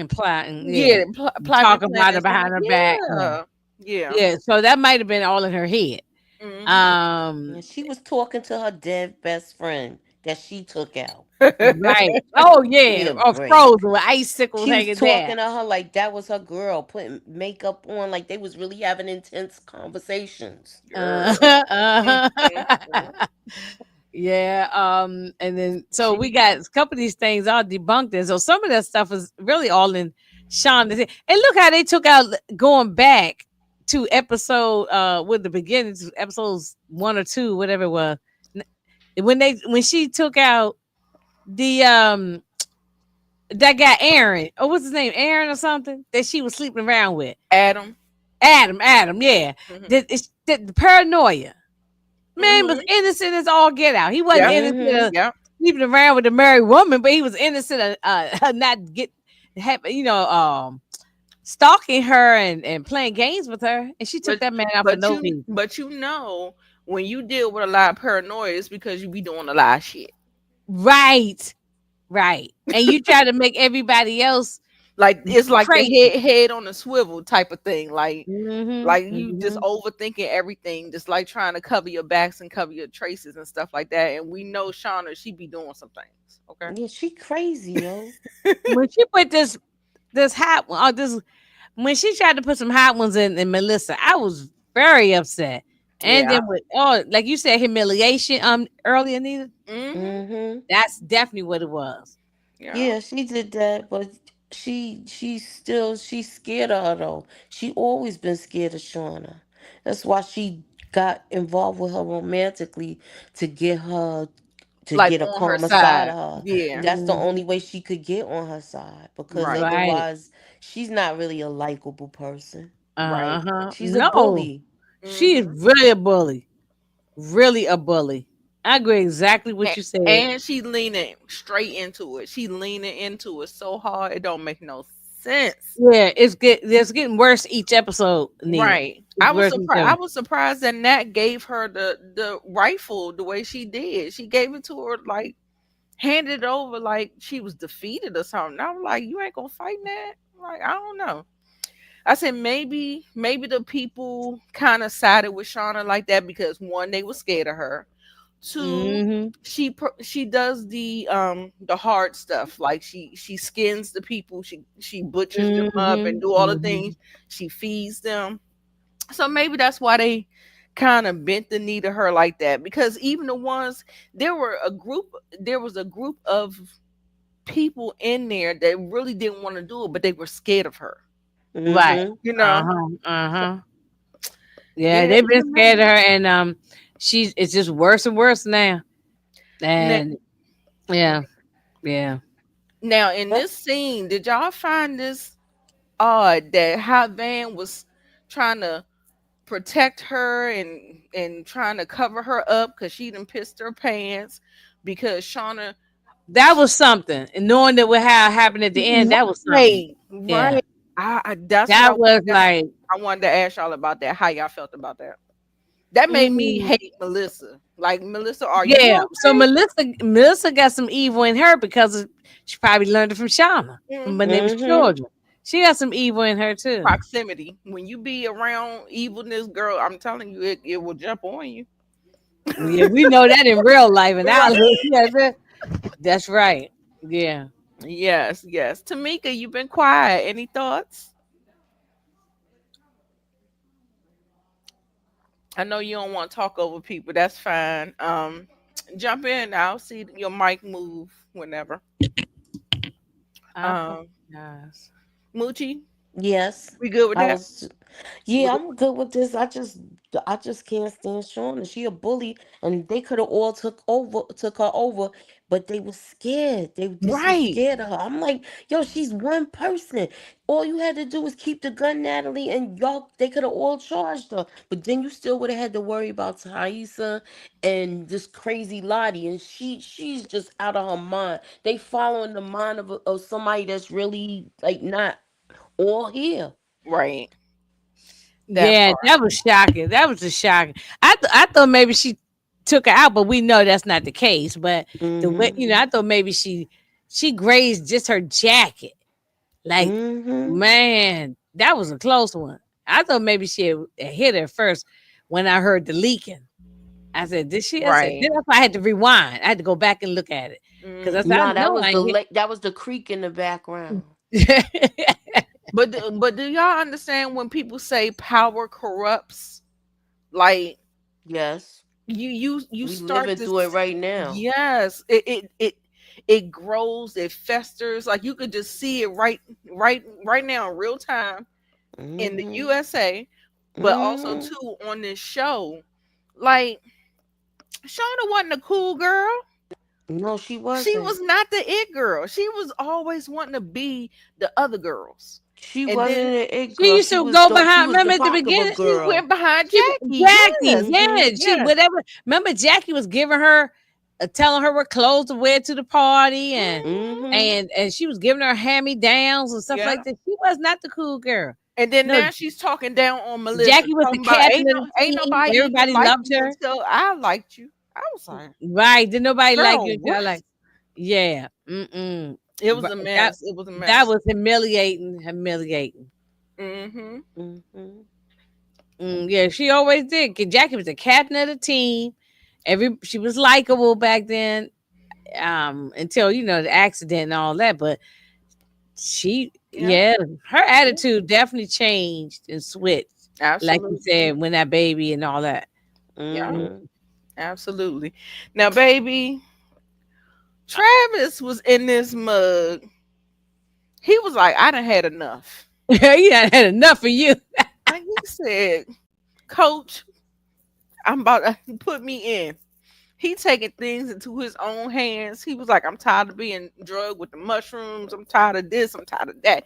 Plotting, yeah. yeah, plotting Talk and about planning her behind something. her back. Yeah. Yeah, yeah. Yeah. So that might have been all in her head. Hmm. Um, And she was talking to her dead best friend that she took out. right. Oh Give me yeah. a Or break. frozen with icicles She was hanging there. talking to her like that was her girl, putting makeup on, like they was really having intense conversations. Girl. Uh-huh. Mhm. Yeah. And then so She we got a couple of these things all debunked. And so some of that stuff is really all in Shonda's head. And look how they took out going back to episode with the beginning to episodes 1 or 2, whatever it was. when she took out the that guy Aaron, or what's his name, Aaron or something, that she was sleeping around with. Adam. Adam, yeah. Hmm. The paranoia. Man was Hmm. innocent as all get out. He wasn't Yeah. innocent Mm-hmm. of Yeah. sleeping around with a married woman, but he was innocent of not stalking her and playing games with her. And she took But that man out for but no you reason. but you know when you deal with a lot of paranoia, it's because you be doing a lot of shit. Right, right. And you try to make everybody else Like it's like the crazy. head on a swivel type of thing. Mm-hmm. Like you just Mm-hmm. overthinking everything, just like trying to cover your backs and cover your traces and stuff like that. And we know Shauna, she be doing some things. Okay. Yeah, she crazy, yo. When she put this hot one, this when she tried to put some hot ones in Melissa, I was very upset. And Yeah. then with like you said, humiliation earlier, Nita, Mm-hmm. Mm-hmm. that's definitely what it was. Yeah. Yeah, she did that, but she's scared of her though. She always been scared of Shauna. That's why she got involved with her romantically to get her to Like get a on her calmer side side. of her. Yeah. That's the only Mhm. way she could get on her side because Right. Right. otherwise she's not really a likable person. Right. Uh-huh. She's a No. bully. She is Mm-hmm. really a bully. Really a bully. I agree exactly what you said. And she leaning straight into it. She leaning into it so hard it don't make no sense. Yeah, it's getting worse each episode, Nita. Right. It's worse each I episode. was surprised that Nat gave her the rifle the way she did. She gave it to her like handed it over like she was defeated or something. I was like, you ain't gonna fight Nat? Like, I don't know. I said maybe the people kind of sided with Shauna like that because one, they were scared of her. Two, Mm-hmm. she does the hard stuff, like she skins the people, she butchers them up and Mm-hmm. do all the Mm-hmm. things. She feeds them, so maybe that's why they kind of bent the knee to her like that, because even the ones, there was a group of people in there that really didn't want to do it, but they were scared of her, Right. Mm-hmm. you know. Uh-huh. Uh-huh. Yeah, Yeah, they've it's been scared of amazing. her, and it's just worse and worse now. Now, And yeah, yeah. now in Yep. this scene, did y'all find this odd that how Van was trying to protect her and trying to cover her up because she done pissed her pants because Shauna. That was something. And knowing that what how happened at the end, that was something. Right, Yeah. right. That's what That was like, I wanted to ask y'all about that. How y'all felt about that? That made me mm, hate Melissa. Like, Melissa, are you yeah. So okay? Melissa got some evil in her because she probably learned it from Shauna from when they was Mm-hmm. children. She got some evil in her too. Proximity. When you be around evilness, girl, I'm telling you, it will jump on you. Yeah, we know that in real life, and I Right. yeah, that's right. Yeah. Yes, yes. Tamika, you've been quiet. Any thoughts? I know you don't want to talk over people. That's fine. Jump in. I'll see your mic move whenever. I Um, apologize. Moochie, Yes. we good with I that? was We Yeah, good? I'm good with this. I just can't stand Shauna. She a bully, and they could have all took her over, but they was scared. They just was Right, scared of her. I'm like, yo, she's one person. All you had to do was keep the gun, Natalie, and y'all. They could have all charged her, but then you still would have had to worry about Thaisa and this crazy Lottie, and she's just out of her mind. They following the mind of somebody that's really like not all here. right. That Yeah, part. that was shocking. That was just shocking. I thought maybe she took her out, but we know that's not the case. But the way Mm-hmm. I thought maybe she grazed just her jacket. Like, Mm-hmm. man, that was a close one. I thought maybe she had hit her first when I heard the leaking. I said, did she? I said, Right. then that's why I had to rewind. I had to go back and look at it because I said, I Nah, that know was I the ain't that was the creek in the background. hit. But do y'all understand when people say power corrupts? Like, Yes, you we start living to through it right now. yes, it grows, it festers. Like you could just see it right now in real time in the Mm-hmm. USA, but also Mm-hmm. too on this show. Like Shauna wasn't a cool girl. No, she She wasn't. was not the it girl. She was always wanting to be the other girls. She And wasn't then an it She girl. used to go She behind. was the Remember at the popular beginning, she girl. went behind she Jackie. Jackie, Yes. yeah, she Yes. whatever. Remember, Jackie was giving her, telling her what clothes to wear to the party, Mhm. Mm-hmm. and she was giving her hand me downs and stuff Yeah. like that. She was not the cool girl. And then No, now she's talking down on Melissa, Jackie was the talking about captain of the ain't team. nobody even Everybody like loved you her. until I liked you. I was like, Right? Did nobody like girl, you what? until like, yeah. Mm-mm. It was But a that mess. It was a that mess. was humiliating. Humiliating. Mm-hmm. Mm-hmm. Yeah, she always did. 'Cause Jackie was the captain of the team. She was likable back then. Until the accident and all that. But Yeah. yeah, her Yeah. attitude definitely changed and switched, like you Absolutely. said, when that baby and all that. Yeah. Mm. Mm-hmm. Absolutely. Now, baby, Travis was in this mug. He was like, I done had enough. You done had enough of you. And he said, Coach, I'm about to put me in. He taking things into his own hands. He was like, I'm tired of being drugged with the mushrooms. I'm tired of this. I'm tired of that.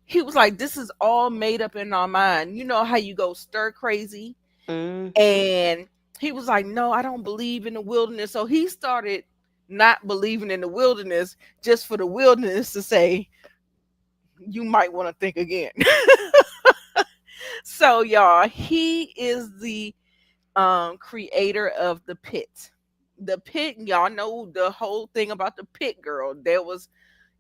He was like, this is all made up in our mind. You know how you go stir crazy? Mm-hmm. And he was like, no, I don't believe in the wilderness. So he started not believing in the wilderness just for the wilderness to say, you might want to think again. So, y'all, he is the creator of the pit. The pit, y'all know the whole thing about the pit girl. There was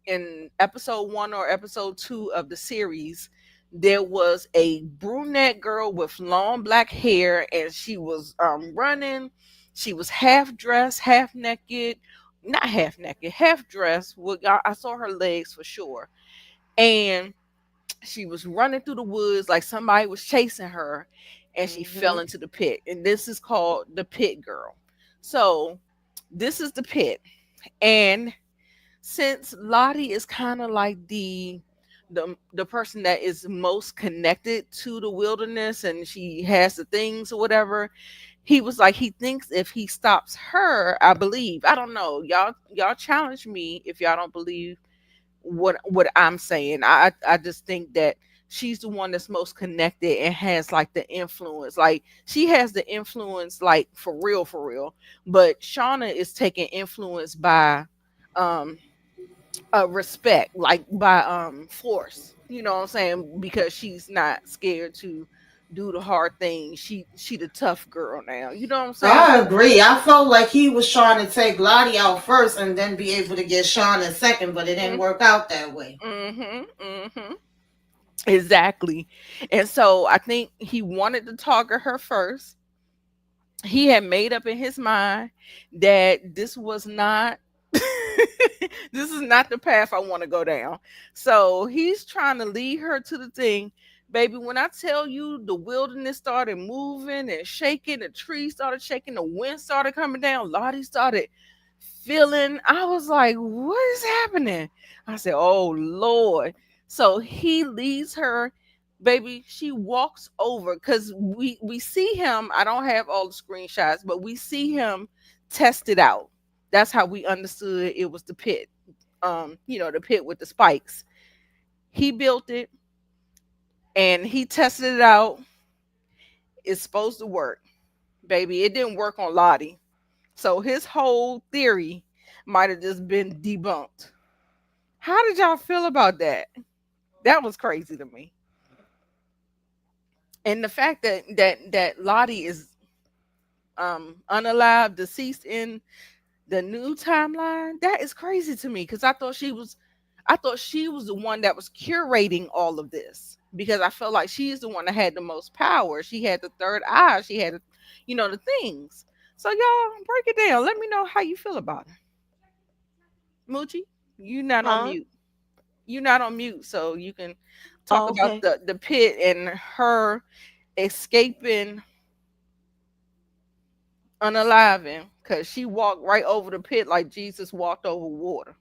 in episode 1 or episode 2 of the series, there was a brunette girl with long black hair, and she was running. She was half dressed, half naked, not half naked, half dressed. Well, I saw her legs for sure, and she was running through the woods like somebody was chasing her, and she fell Mm-hmm. into the pit. And this is called the pit girl. So this is the pit, and since Lottie is kind of like the person that is most connected to the wilderness, and she has the things or whatever, he was like, he thinks if he stops her, I believe, I don't know, y'all challenge me if y'all don't believe what I'm saying. I just think that she's the one that's most connected and has like the influence. Like she has the influence, like for real. But Shauna is taking influence by um respect, like by force. You know what I'm saying? Because she's not scared to do the hard thing. She the tough girl now. You know what I'm saying? I agree. I felt like he was trying to take Lottie out first and then be able to get Sean in second, but it didn't Mm, work out that way. mhm. Mhm. Exactly. And so I think he wanted to target her first. He had made up in his mind that this was not this is not the path I want to go down. So he's trying to lead her to the thing. Baby, when I tell you the wilderness started moving and shaking, the trees started shaking, the wind started coming down, Lottie started feeling, I was like, what is happening? I said, oh Lord. So he leads her, baby. She walks over because we see him. I don't have all the screenshots, but we see him test it out. That's how we understood it was the pit. The pit with the spikes. He built it and he tested it out. It's supposed to work, baby. It didn't work on Lottie. So his whole theory might have just been debunked. How did y'all feel about that? That was crazy to me. And the fact that Lottie is unalive, deceased in the new timeline, that is crazy to me because I thought she was the one that was curating all of this because I felt like she's the one that had the most power. She had the third eye. She had, the things. So y'all break it down. Let me know how you feel about it. Moochie, you not on Huh? mute. You're not on mute, so you can talk Oh, about okay. the pit and her escaping unaliving because she walked right over the pit like Jesus walked over water.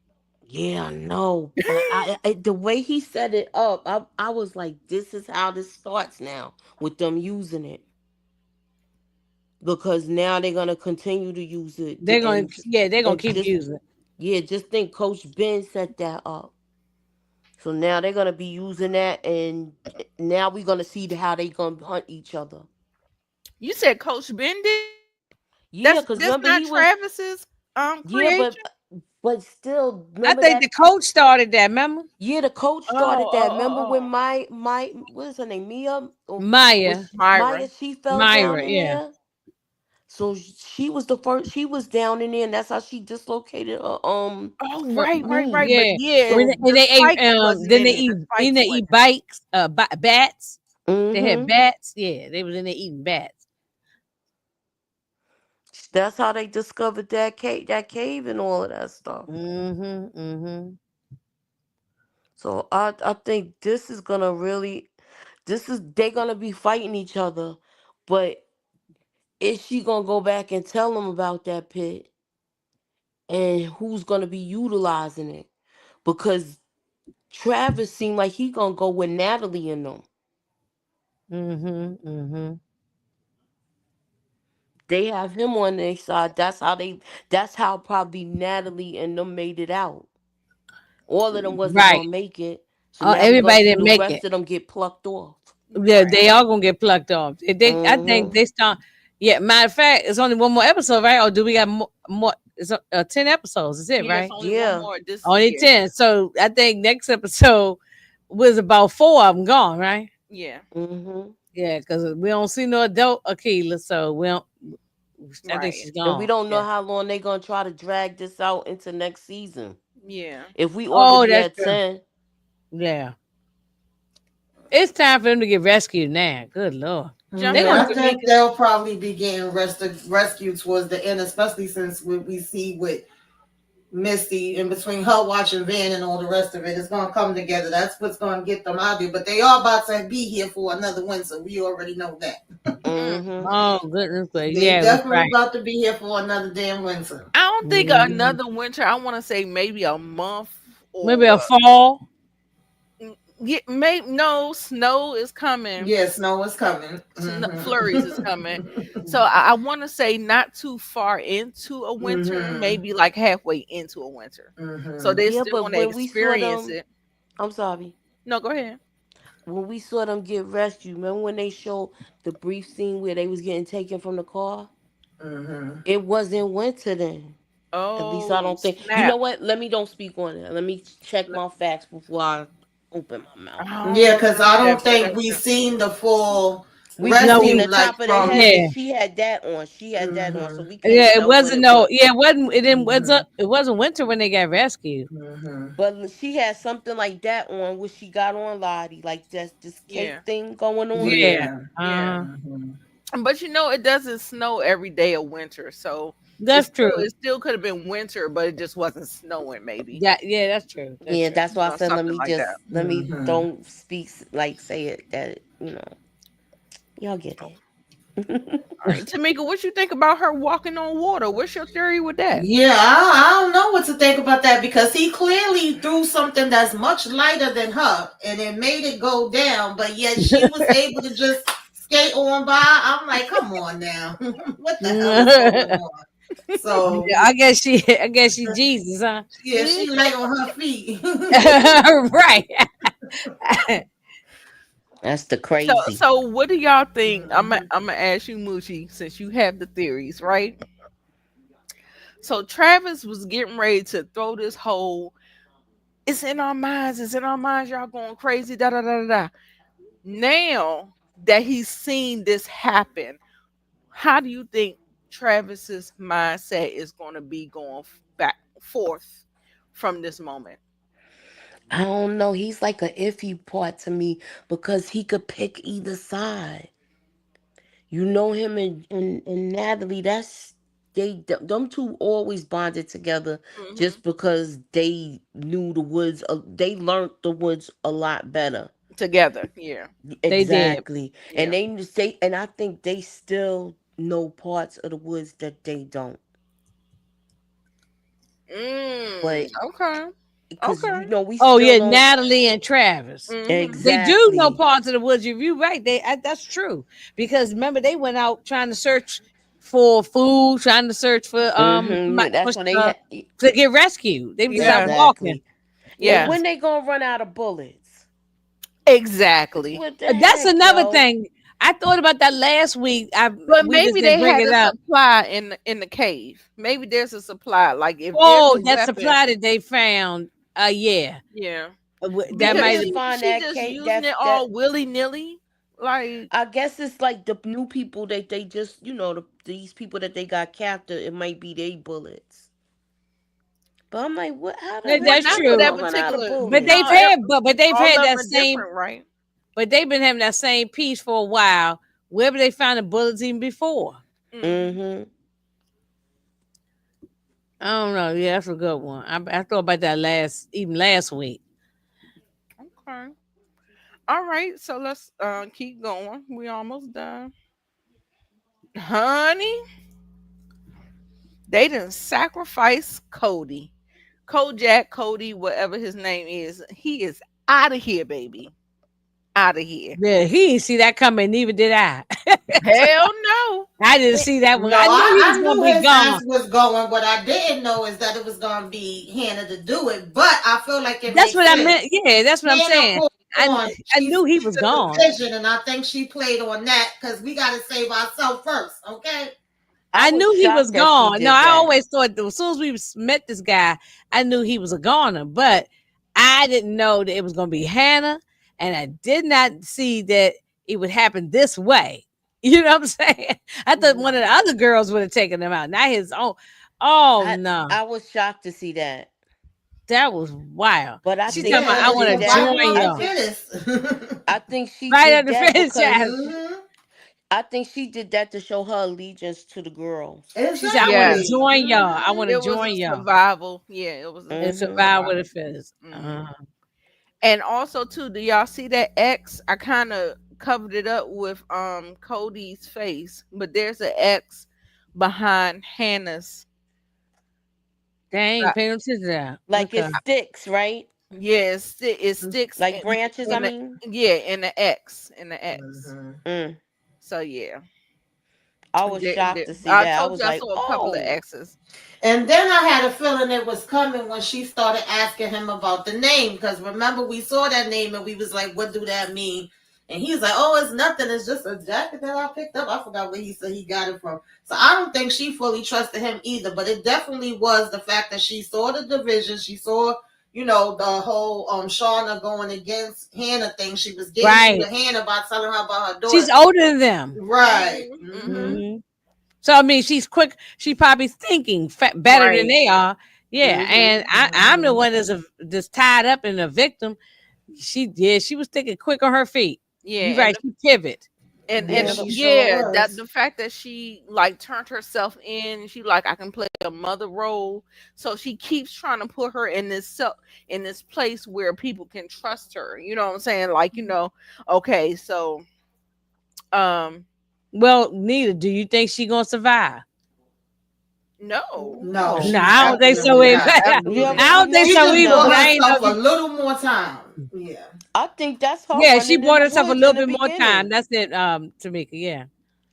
Yeah, I know, but the way he set it up, I was like, this is how this starts now with them using it. because now they're gonna continue to use it. They're gonna, yeah, they're gonna And keep just using it. yeah, just think Coach Ben set that up. So now they're gonna be using that, and now we're gonna see how they gonna hunt each other. You said Coach Ben did it? Yeah, cause That's remember not he was Travis's yeah, creation. but still I remember think the that. coach started that. Remember, Yeah, the coach Oh, started that. oh, Remember when oh, my what is her name, Mia, or Maya, was Myra. Maya? She fell down Myra, in yeah. there. So she was the first. She was down in there, and that's how she dislocated her Oh, Her, right. knee. But yeah. yeah, When So they, and the they ate, spikes wasn't then in they it. The eat, and spikes they wasn't. eat bikes, bats. They had mm-hmm. bats. Yeah, they was in there eating bats. That's how they discovered that cave, and all of that stuff. Mm-hmm. Mm-hmm. So I think this is gonna really they're gonna be fighting each other, but is she gonna go back and tell them about that pit, and who's gonna be utilizing it? Because Travis seemed like he gonna go with Natalie and them. Mm-hmm. Mm-hmm. They have him on their side. That's how probably Natalie and them made it out. All of them wasn't Right. gonna make it. So now we gonna Everybody see didn't the make it. rest of them get plucked off. Yeah, Right. they all gonna get plucked off. I think Mm-hmm. they start. Yeah, matter of fact, it's only one more episode, right? Or do we got more? It's 10 episodes. Is it Yeah, it's right? only one Yeah. more this Only year. 10. So I think next episode was about four of them gone, right? Yeah. Mm-hmm. Yeah, because we don't see no adult Akila, so we don't. I think Right. she's And we gone. don't know Yeah. how long they gonna try to drag this out into next season. Yeah. If we Oh, already that's at true. 10, Yeah, it's time for them to get rescued now. Good lord, they Jump in, gonna. Yeah, I think Tamika. they'll probably be getting rescued towards the end, especially since we see with Misty in between her watching Van and all the rest of it. It's gonna come together. That's what's gonna get them out there. But they are about to be here for another winter. We already know that. Mm. mm-hmm. Oh goodness, gracious. They Yeah, that's definitely right. about to be here for another damn winter. I don't think Mhm. another winter. I want to say maybe a month Maybe or a fall. yeah, maybe no snow is coming. Yeah, snow is coming. Flurries is Mm-hmm. coming. So I want to say not too far into a winter, Mm-hmm. maybe like halfway into a winter. So Mm-hmm. they're Yeah, still but going to when we saw experience them, it. I'm sorry. No, go ahead. When we saw them get rescued, remember when they showed the brief scene where they was getting taken from the car? Mm-hmm. It wasn't winter then. At least I Oh, don't think. You know snap. what? Let me don't speak on it. Let me check my facts before I open my mouth. Yeah, Oh, because I don't think that's we true. seen the full We just No, seen rescue the we. like top of their from. heads, and Yeah, she had that on. She had that on, so Mm-hmm. we can't yeah. It tell when wasn't it no. was. Yeah, it wasn't. It didn't. Mm-hmm. It wasn't winter when they got rescued. Mm-hmm. But she had something like that on, which she got on Lottie, like this Yeah, cape thing going on. Yeah. Yeah. yeah. Mm-hmm. But it doesn't snow every day of winter, so That's true. it still could have been winter, but it just wasn't snowing. Maybe Yeah, yeah. That's true. That's Yeah, true. that's why I said something like that. let me Mm-hmm. don't speak like say it that y'all get it. All right, Tamika, what you think about her walking on water? What's your theory with that? Yeah, I don't know what to think about that because he clearly threw something that's much lighter than her and it made it go down, but yet she was able to just skate on by. I'm like, come on now. What the hell is going on? So, Yeah, I guess she. I guess she Jesus, huh? yeah, she lay on her feet. Right. That's the So, crazy. what do y'all think? I'm gonna ask you, Moochie, since you have the theories, right? So Travis was getting ready to throw this whole "it's in our minds, it's in our minds, y'all going crazy." Da da da da. Da. Now that he's seen this happen, how do you think Travis's mindset is going to be going back forth from this moment? I don't know. He's like a iffy part to me because he could pick either side. You know him and Natalie. Them two always bonded together Hmm. just because they knew the woods. They learned the woods a lot better. Together, yeah, They did. Exactly, and yeah. and I think they still know parts of the woods that they don't. But Okay, because okay. we Oh still yeah, don't Natalie and Travis. Hmm. They do know exactly. parts of the woods. If you right, that's true. Because remember, they went out trying to search. for food, trying to search for That's when they to get rescued. They would stop Yeah. walking. exactly. And Yeah. when they gonna run out of bullets? Exactly. What the That's heck, another yo? thing. I thought about that last week. But We just maybe didn't they bring had it a up. supply in the cave. Maybe there's a supply. Like if there's Oh, a that weapon, supply that they found. Yeah. yeah. That Where Because did might they have. find she that just cake? using it That all willy nilly. Like, I guess it's like the new people that they just, these people that they got captured. It might be they bullets. But I'm like, what? How the Yeah, well, heck that's not they for true. that gonna run out of particular. But No, they've bullets? had, but they've all had of them that are same. different, right? But they've been having that same piece for a while. Wherever they found the bullets even before. Hmm. Mm-hmm. I don't know. Yeah, that's a good one. I thought about that even last week. Okay. All right. So let's keep going. We almost done. Honey, they didn't sacrifice Cody. Kojak, Cody, whatever his name is. He is out of here, baby. Out of here. Yeah, he didn't see that coming. Neither did I. Hell no. I didn't It, see that one. No, I knew he was I gonna knew be his gone. ass was going. What I didn't know is that it was going to be Hannah to do it. But I feel like it That's makes what I meant. sense. Yeah, that's what I'm Hannah saying. pulled I on. I She knew he sees was the gone. division, and I think she played on that because we got to save ourselves first, okay? I I was knew he was shocked that she gone. No, did I that. always thought that as soon as met this guy, I knew he was a goner. But I didn't know that it was going to be Hannah, and I did not see that it would happen this way. You know what I'm saying? I thought one of the other girls would have taken him out, not his own. Oh I no, I was shocked to see that. that was wild. But I She's think talking about she Yeah, I want did to that. survival join of I the y'all think fittest. I think she right at did the that finish. because Hmm. I think she did that to show her allegiance to the girls. She said, "I want to yes. Exactly. join y'all. I Hmm. want to It was a join y'all survival. Yeah, it was a and Mm-hmm. survive with survival. a fist." And also too, do y'all see that X? I kind of covered it up with Cody's face, but there's an X behind Hannah's. Dang, uh, pay no attention to that. Like it Okay. sticks, right? Yeah, it sticks Like branches, I in the mean. yeah in the X in the X. Hmm. Mm. So yeah, I was shocked to see I that. I told was you I like, saw a couple of oh, X's. And then I had a feeling it was coming when she started asking him about the name. Because remember, we saw that name and we was like, what do that mean? And he was like, oh, it's nothing. It's just a jacket that I picked up. I forgot where he said he got it from. So I don't think she fully trusted him either. But it definitely was the fact that she saw the division. She saw, the whole Shauna going against Hannah thing. She was getting through Right. to Hannah by telling her about her daughter. She's older than them. Right. Hmm. Hmm. Mm-hmm. hmm So I mean, she's quick. She probably thinking better than Right. they are. Yeah, and I'm the Mm-hmm. one that's tied up in the victim. She was thinking quick on her feet. You Yeah, right. She pivot. Yeah, and yeah. she sure yeah, that was. the fact that she like turned herself in, she like I can play a mother role. So she keeps trying to put her in in this place where people can trust her. You know what I'm saying? Like, okay, so um Well, Nita, do you think she gonna survive? no. No, No. No, she I don't think so absolutely No, either. not. Yeah, absolutely I not. don't we think She so already just either. But bought know. I ain't know. herself a little more time. Yeah. I think that's her Yeah, she running in bought the herself a woods little in the bit more time. beginning. That's it, Tamika. Yeah.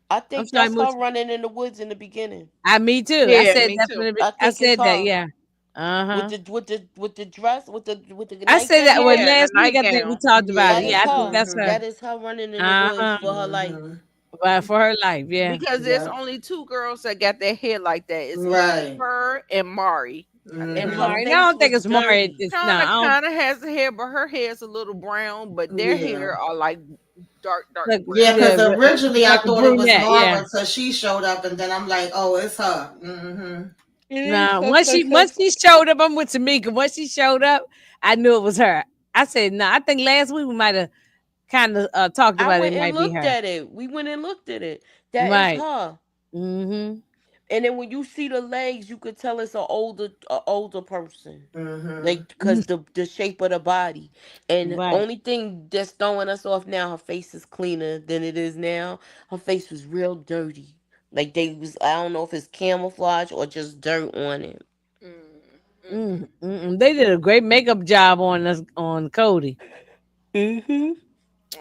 I I'm think sorry, that's Mooch. her running in the woods in the beginning. Me too. I Yeah, said me too. definitely. I I think it's said that. her Yeah. Uh with huh. the dress with the I said that nightgown well Yeah, on. the last week. I think we nightgown. talked about Yeah. it. That is Yeah, I think her. that's her. Mm-hmm. That is her running in the Uh woods huh. for her life. Mm-hmm. But for her life, yeah. Because there's Yep. only two girls that got their hair like that. It's either Right. her and Mari. I And think her Mm-hmm. Mari. No, I face don't think was it's Mari. dirty. It's no. Shauna I don't kind of has the hair, but her hair is a little brown. But their Yeah. hair are like dark look. Yeah, brown. because Yeah, originally I like a thought it was brunette. Yeah. Mara until she showed up, and then I'm like, oh, it's her. Mm-hmm. It is No, her once face. she showed up, I'm with Tamika. Once she showed up, I knew it was her. I said no. I think last week we might have kind of talked I about it. went It and might be looked her. at it. We went and looked at it. That is Right. her. Mm-hmm. And then when you see the legs, you could tell it's a older person. Mm-hmm. Like because the shape of the body. And Right. only thing that's throwing us off now, her face is cleaner than it is now. Her face was real dirty. Like I don't know if it's camouflage or just dirt on it. Mm, mm-mm. They did a great makeup job on us on Cody. Mm-hmm.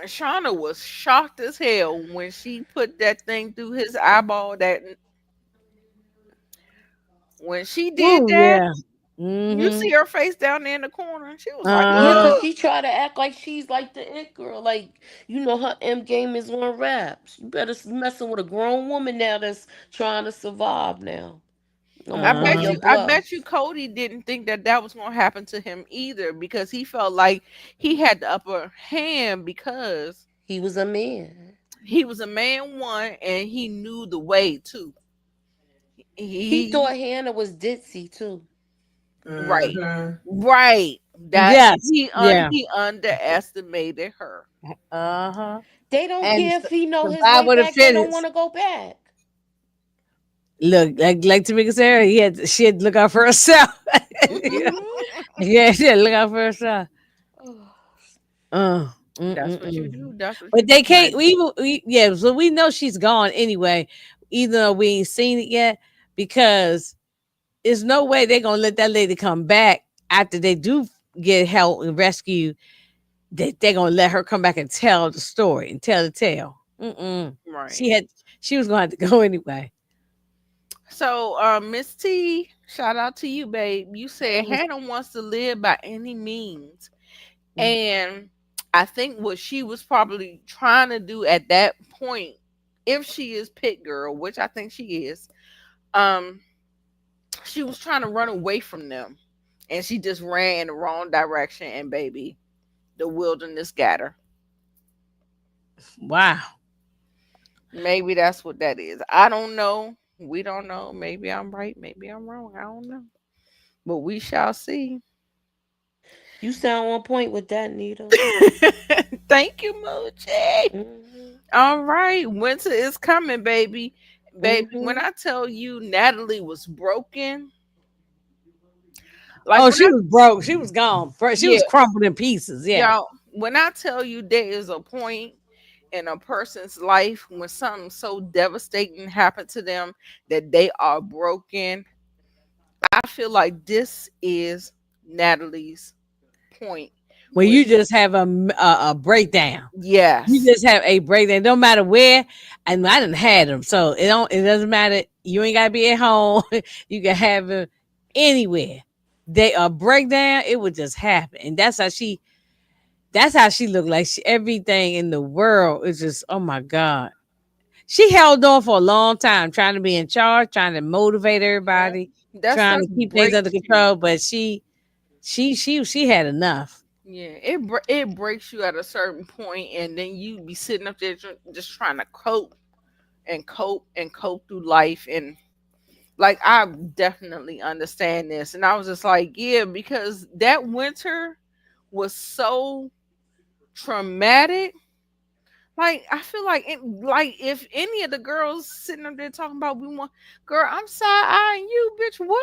Shauna was shocked as hell when she put that thing through his eyeball. That. When she did Oh that, yeah. you see Mm-hmm. her face down there in the corner. She was like, Yeah, Uh-huh. cause ugh. she try to act like she's like the it girl. Like, you know, her M game is on raps. You better messing with a grown woman now that's trying to survive now. I'm gonna I call bet your Uh-huh. you, I bluff. bet you Cody didn't think that that was going to happen to him either because he felt like he had the upper hand because He was a man. he was a man one and he knew the way too. He He thought Hannah was ditzy too. right, Mm-hmm. right. That Yes. Yeah. he underestimated her. Uh-huh. They don't And care if he know his way survival of the back. They don't fittest. want to go back. Look, like Tamika said, she had to look out for herself. You know? Yeah, she had to look out for herself. Uh, That's what you mm-mm-mm. do. That's what you But do, they can't. baby. Yeah. So we know she's gone anyway, even though we ain't seen it yet, because there's no way they're gonna let that lady come back after they do get help and rescue. They're gonna let her come back and tell the story and tell the tale. Mm-mm. Right. She had. She was gonna have to go anyway. So, Miss T, shout out to you, babe. You said Hannah wants to live by any means. And I think what she was probably trying to do at that point, if she is pit girl, which I think she is, um, she was trying to run away from them. And she just ran in the wrong direction and baby, the wilderness got her. Wow. Maybe that's what that is. I don't know. We don't know. Maybe I'm right. Maybe I'm wrong. I don't know. But we shall see. You sound on point with that, Nita. Thank you, Moochie. Hmm. All right, winter is coming, baby. Baby, when Hmm. I tell you Natalie was broken, like Oh, when she I was broke. She was gone. She was yeah, crumpled in pieces. Yeah. y'all, when I tell you there is a point in a person's life when something so devastating happened to them that they are broken, I feel like this is Natalie's point. When When you just have a breakdown. You yes, just have a breakdown. No matter where. And I didn't had them, so it don't. It doesn't matter. You ain't gotta be at home. You can have them anywhere. They a breakdown. It would just happen, and that's how she. That's how she looked like. Everything in the world is just. Oh my god. She held on for a long time, trying to be in charge, trying to motivate yeah, everybody, that trying stuff to keep things under breaks you. control. But she had enough. Yeah, it breaks you at a certain point, and then you be sitting up there just trying to cope and cope and cope through life, and like I definitely understand this, and I was just like, yeah, because that winter was so traumatic. Like I feel like like if any of the girls sitting up there talking about we want, girl, I'm side eyeing you, bitch. What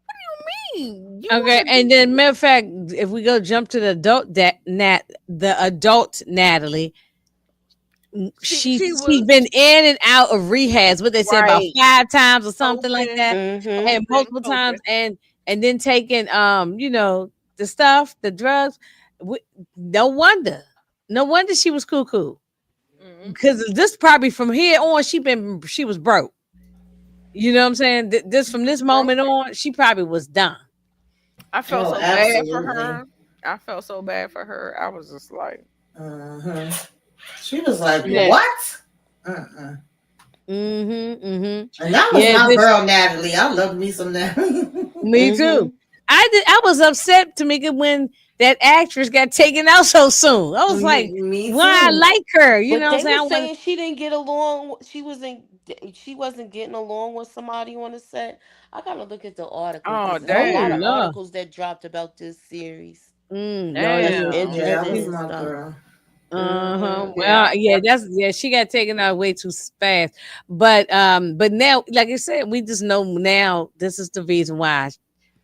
do you mean? You Okay, want to and be? then matter of fact, if we go jump to the adult the adult Natalie, She she's was been in and out of rehabs. What they say about right, 5 times or something like coping, that, Hmm. and coping, multiple times, coping. and then taking the stuff, the drugs. W- No wonder, no wonder she was cuckoo. Mhm. Because this probably from here on, she was broke. You know what I'm saying? This from this moment Broken. on, she probably was done. I felt Oh, so bad for absolutely. her. I felt so bad for her. I was just like, Mm-hmm. She was like, Yeah. "What?" Mm-mm. Mm-hmm. Mm-hmm. And that was Yeah, my this girl, Natalie. I loved me some Natalie. me too. Hmm. I was upset to make it when that actress got taken out so soon. I was like, Me why I too. like her, you But know what I'm they saying? were I want saying she didn't get along. She wasn't getting along with somebody on the set. I gotta look at the article oh because there's a lot oh of damn, Lord. articles that dropped about this series. Lord, That's damn. Yeah, that interesting was she and my stuff. girl. uh-huh. Hmm. Yeah, Well, yeah, she got taken out way too fast. But now, like I said, we just know now this is the reason why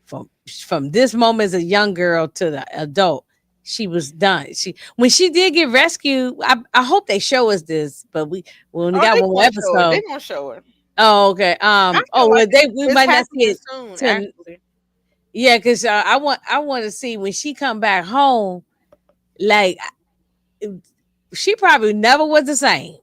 from this moment as a young girl to the adult, she was done. When she did get rescued, I hope they show us this, but we only oh, got they one more gonna show it. They episode. gonna show it. Oh, okay. I Oh feel well, like we it's might not see happening it soon. till Actually, yeah, because I want to see when she come back home. Like she probably never was the same.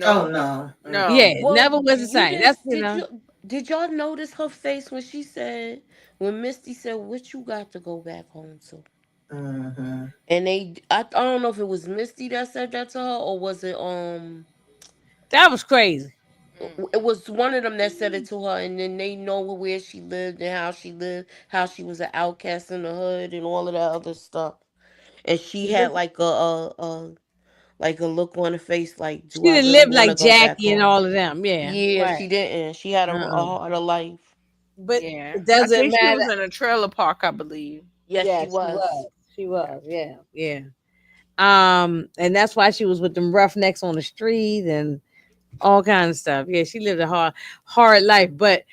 Oh no, no. no. Yeah, Mm-mm. never Well, was the same. That's did you Did y'all notice her face when she said, when Misty said, "What you got to go back home to?" Mm-hmm. And I don't know if it was Misty that said that to her, or was it That was crazy. it was one of them that said it to her, and then they know where she lived and how she lived, how she was an outcast in the hood, and all of that other stuff. And she had like a look on her face, like, "Do She I didn't really live want like to go back Jackie and home?" all of them. Yeah, Yeah, right. she didn't. She had a Uh-uh. harder life. But Yeah. it I doesn't think she matter. was in a trailer park, I believe. Yes, Yeah, she she was. was. She was. Yeah, yeah. And that's why she was with them roughnecks on the street and all kind of stuff. Yeah, she lived a hard life, but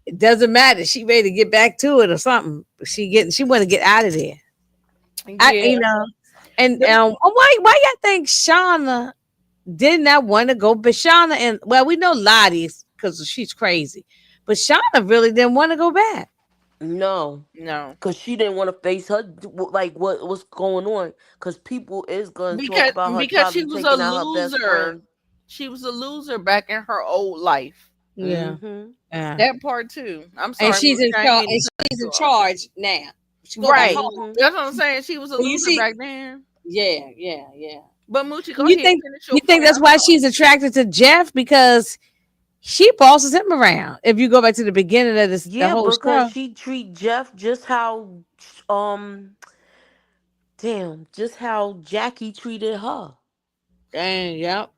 it doesn't matter. She ready to get back to it or something. She want to get out of there. I Yeah. you know, and The, why y'all think Shauna did not want to go? But Shauna and well, we know Lottie's because she's crazy, but Shauna really didn't want to go back. No, no. because she didn't want to face her, like what's going on. Because people is going to talk Because about her because she probably was a taking out her best loser. friend. She was a loser back in her old life. Yeah, Mm-hmm. yeah. That part too. I'm And sorry, she's Mooch. in I ain't charge. mean to And cut she's you in off. charge now. She go back Right. home. Mm-hmm. That's what I'm saying. She was a But you loser see, back then. yeah, yeah, yeah. But Moochie, go You ahead. think Finish you your think point. that's I'm why sorry. she's attracted to Jeff because she bosses him around. If you go back to the beginning of the Yeah, whole because show, she treat Jeff just how, damn, just how Jackie treated her. and yep,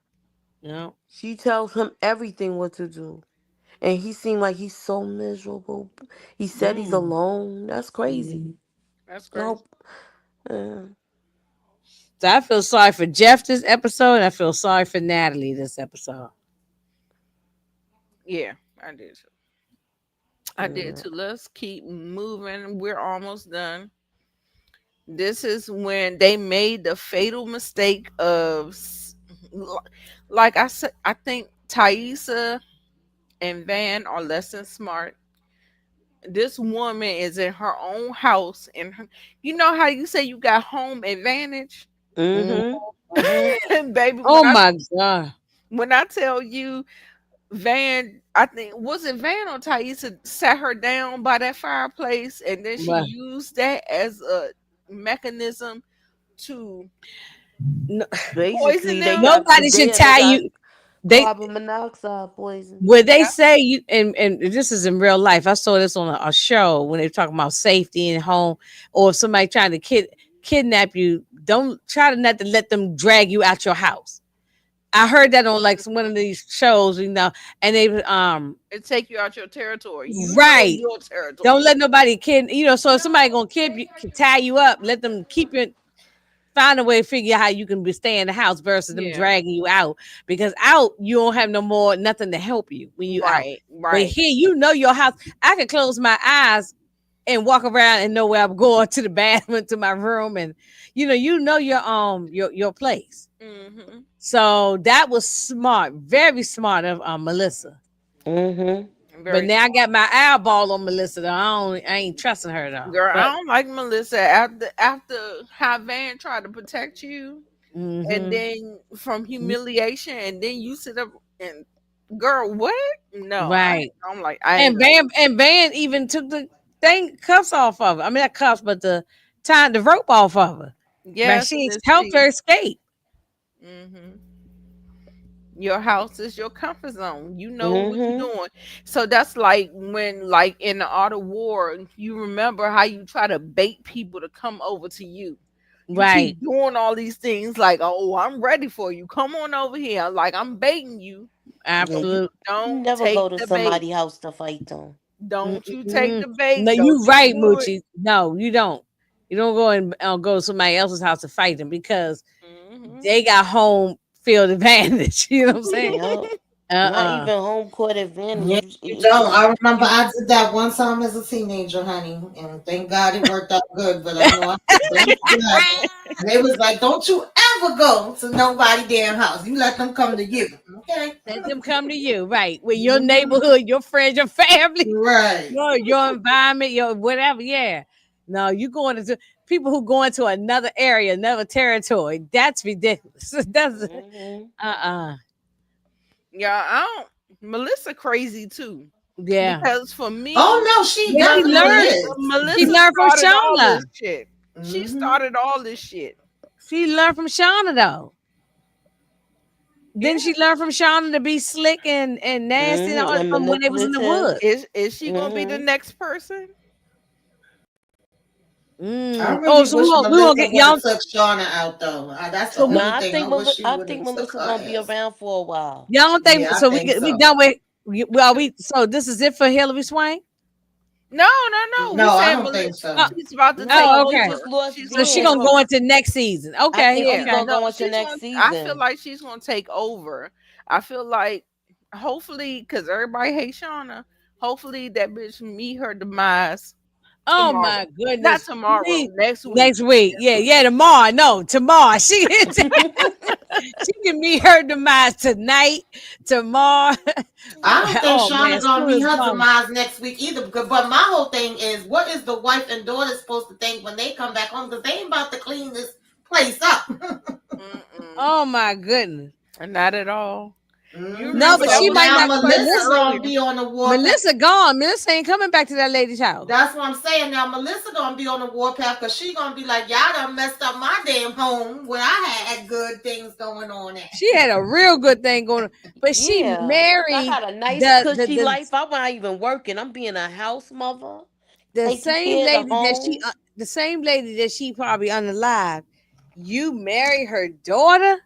yep. She tells him everything what to do. And he seemed like he's so miserable. He said he's Mm, alone. That's crazy. mm. That's crazy. No, uh, So I feel sorry for Jeff this episode, and I feel sorry for Natalie this episode. Yeah, I did too. I did uh, too. Let's keep moving. We're almost done. This is when they made the fatal mistake of, like I said, I think Thaisa and Van are less than smart. This woman is in her own house, and you know how you say you got home advantage, Mhm, mm-hmm. mhm. baby. Oh my god! When I tell you, Van, I think was it Van or Thaisa sat her down by that fireplace, and then she But used that as a mechanism to no, poison Basically, them. nobody should they tie got you. They carbon monoxide poison. Would they Yeah. say you and this is in real life. I saw this on a show when they were talking about safety in home, or if somebody trying to kidnap you, don't try to not to let them drag you out your house. I heard that on like one of these shows, and they It take you out your territory. You know right. your Don't territory. let nobody so if somebody gonna kid you, can tie you up, let them keep you, find a way to figure out how you can stay in the house versus them Yeah. dragging you out. Because out, you don't have no more nothing to help you when you out. Right. But Right. here, your house. I can close my eyes and walk around and know where I'm going to the bathroom, to my room, and your place. Hmm. So that was smart, very smart of Melissa. Mm-hmm. But Very now I got smart. my eyeball on Melissa. Though. I ain't trusting her though. Girl, I But don't like Melissa after how Van tried to protect you, and hmm then from humiliation, and then you sit up and, girl, what? No, right. I'm like, I ain't And gonna. Van even took the thing cuffs off of her. I mean, not cuffs, but the rope off of her. Right, Yes, she Miss helped C. her escape. Hmm. Your house is your comfort zone. You know what you're Mm-hmm. doing. So that's like when, like in the art of war, you remember how you try to bait people to come over to you. You Right, keep doing all these things like, oh, I'm ready for you. Come on over here. Like, I'm baiting you. Yeah, you absolute. Don't never take go to the bait. somebody's house to fight them. Don't you take Mm-mm. the No, bait. Don't you you right, do it. Moochie. No, you don't. You don't go and go to somebody else's house to fight them because Hmm. they got home field advantage. You know what I'm saying? Yep. Not Uh-uh. even home court advantage. Yeah, you It's don't. just I remember you. I did that one time as a teenager, honey, and thank God it worked out good. But I know I don't do that. And they was like, "Don't you ever go to nobody damn house. You let them come to you, okay?" Let them come to you, right? With your Mhm. neighborhood, your friends, your family, Right. your environment, your whatever. Yeah. No, you going into people who go into another area, another territory. That's ridiculous. That's Mm-hmm. uh-uh. Yeah, I don't. Melissa crazy too. Yeah. Because for Oh me, no, she Yeah, she definitely learned. is. She Melissa learned from started all Shauna. this shit. She Hmm. started all this shit. She learned from Shauna though. Yeah. Didn't she learn from Shauna to be slick and nasty and all that And from when they was in the manipulative. woods? Is she gonna be the Hmm. next person? I Oh, really so wish we gonna Melissa get would have y'all. took Shauna out though. That's the So No, only thing. I wish she I would think have took Melissa her gonna be ass. around for a while. y'all don't think Yeah, I so? think We so. done with. Well, we so this is it for Hillary Swank. No, no, no. We No, I saying don't think so. Oh, She's about to take No, oh, we okay. just over. lost She's So gonna she Van. take gonna go over. into next season. I Okay, think yeah, she's Yeah, okay. gonna no, go into she's next gonna. I feel season. like she's gonna take over. I feel like, hopefully, because everybody hates Shauna. Hopefully, that bitch meet her demise Oh tomorrow. my Not goodness. tomorrow. Please, Next week. next week. Yeah, yeah, tomorrow. No, tomorrow. She can meet her demise tonight, tomorrow. I don't think Oh man, Shauna as gonna soon meet as her possible. demise next week either. But my whole thing is, what is the wife and daughter supposed to think when they come back home? Because they ain't about to clean this place up. Mm-mm. Oh my goodness. Not at all. You No, remember but that So she was might now not. my question Melissa Melissa, gonna earlier. be on the warpath. Melissa gone. Melissa ain't coming back to that lady's house. That's what I'm saying. Now Melissa gonna be on the warpath because she gonna be like, y'all done messed up my damn home where I had good things going on at. She had a real good thing going on, but she Yeah. I married got a nice the the cushy the, life. I'm not even working. I'm being a house mother, the taking same care of the lady that home. the same lady that she probably unalive. You marry her daughter?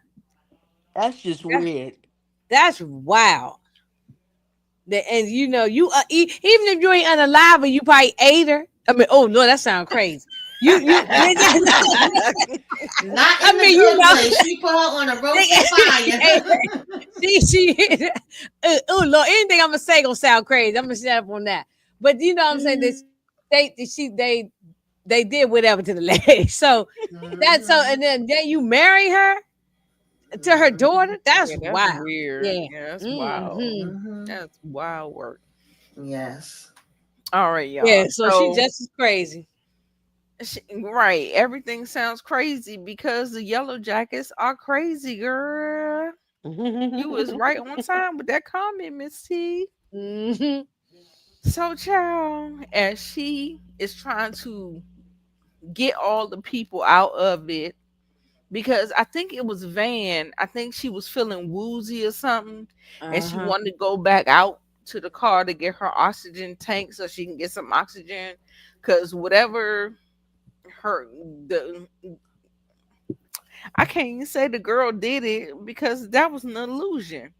That's just That, weird. that's wow. And you know, even if you ain't unalive, or you probably ate her. I mean, oh no, that sounds crazy. You, Not I in the mean, good way. She put her on a roasting fire. she. Oh Lord, anything I'm gonna say gonna sound crazy. I'm gonna shut up on that. But you know what I'm saying? They did whatever to the lady. So that's so, Hmm. and then you marry her to her daughter. That's Yeah, that's wow. weird. Yeah. Yeah, that's wild. Hmm. Hmm. That's wild work. Yes. All right, y'all. Yeah. So she So, just as crazy. right, everything sounds crazy because the Yellow Jackets are crazy, girl. You was right on time with that comment, Miss T. Hmm. So, child, as she is trying to get all the people out of it, because I think it was Van. I think she was feeling woozy or something, and Uh she huh. wanted to go back out to the car to get her oxygen tank so she can get some oxygen. Cause whatever her the I can't even say the girl did it because that was an illusion.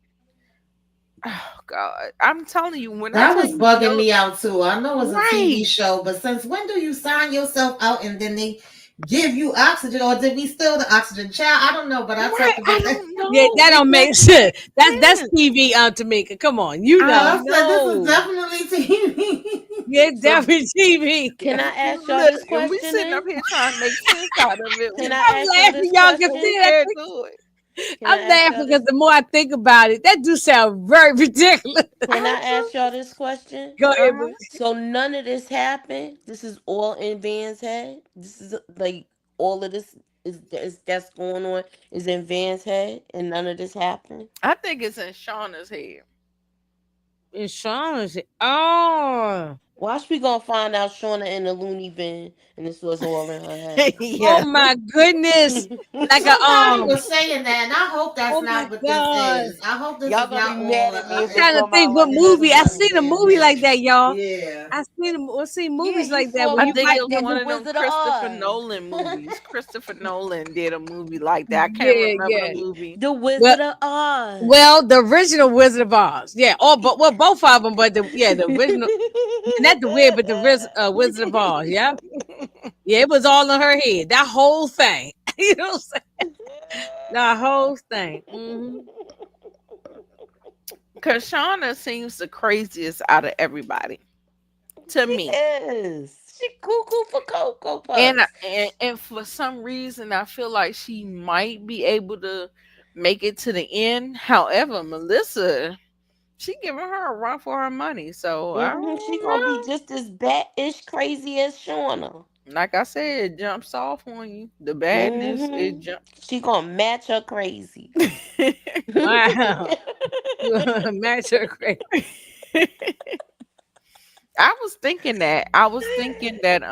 Oh God, I'm telling you, when I That tell was you bugging yellow, me out too. I know it's a TV right, show, but since when do you sign yourself out and then they give you oxygen, or did we steal the oxygen? Child, I don't know, but I right, talked I about that. don't Yeah, know. that It don't make doesn't sense. make That's sense. TV, Tamika. Come on, you I know. I said this is know. definitely TV. Yeah, So, definitely TV. can I ask y'all Look, this and we question sitting up then? here trying to make sense out of it. Can I I'm ask y'all laughing, this y'all can We question? see that. can't do it. Can I I'm ask laughing y'all because this? the more I think about it, that do sound very ridiculous. Can I ask y'all Absolutely. this question? Go ahead, Uh-huh. boo. So none of this happened. This is all in Van's head. This is like all of this is that's going on is in Van's head, and none of this happened. I think it's in Shauna's head. Insurance. Oh, Watch, we gonna find out Shauna in the loony bin, and this was all in her head. oh Yeah. my goodness! Like a Somebody was saying that, and I hope that's Oh my not what this god! is. I hope this Y'all is gonna be not mad all. at me I'm if it trying to come think out what like This this. movie is I not seen a Van movie like Head. that, y'all. Yeah. I seen Yeah, movies you like that saw where I you think might it was in have the one to. of them Wizard of Christopher Oz. Nolan movies. Christopher Nolan did a movie like that. I can't Yeah, remember the yeah. movie. The Well, Wizard of Oz. well, the original Wizard of Oz. Yeah. Oh, but well, both of them. But the original, not the weird, but the Wizard of Oz. Yeah. Yeah, it was all in her head. That whole thing. You know what I'm saying? The whole thing. Because Shauna seems the craziest out of everybody to She me. is. She cuckoo for Cocoa And, Puffs. and for some reason, I feel like she might be able to make it to the end. However, Melissa, she giving her a run for her money. So I She don't gonna be know. just as bat-ish crazy as Shauna. Like I said, it jumps off on you. The badness, it hmm jumps. She gonna match her crazy. Wow. Match her crazy. I was thinking that. I was thinking that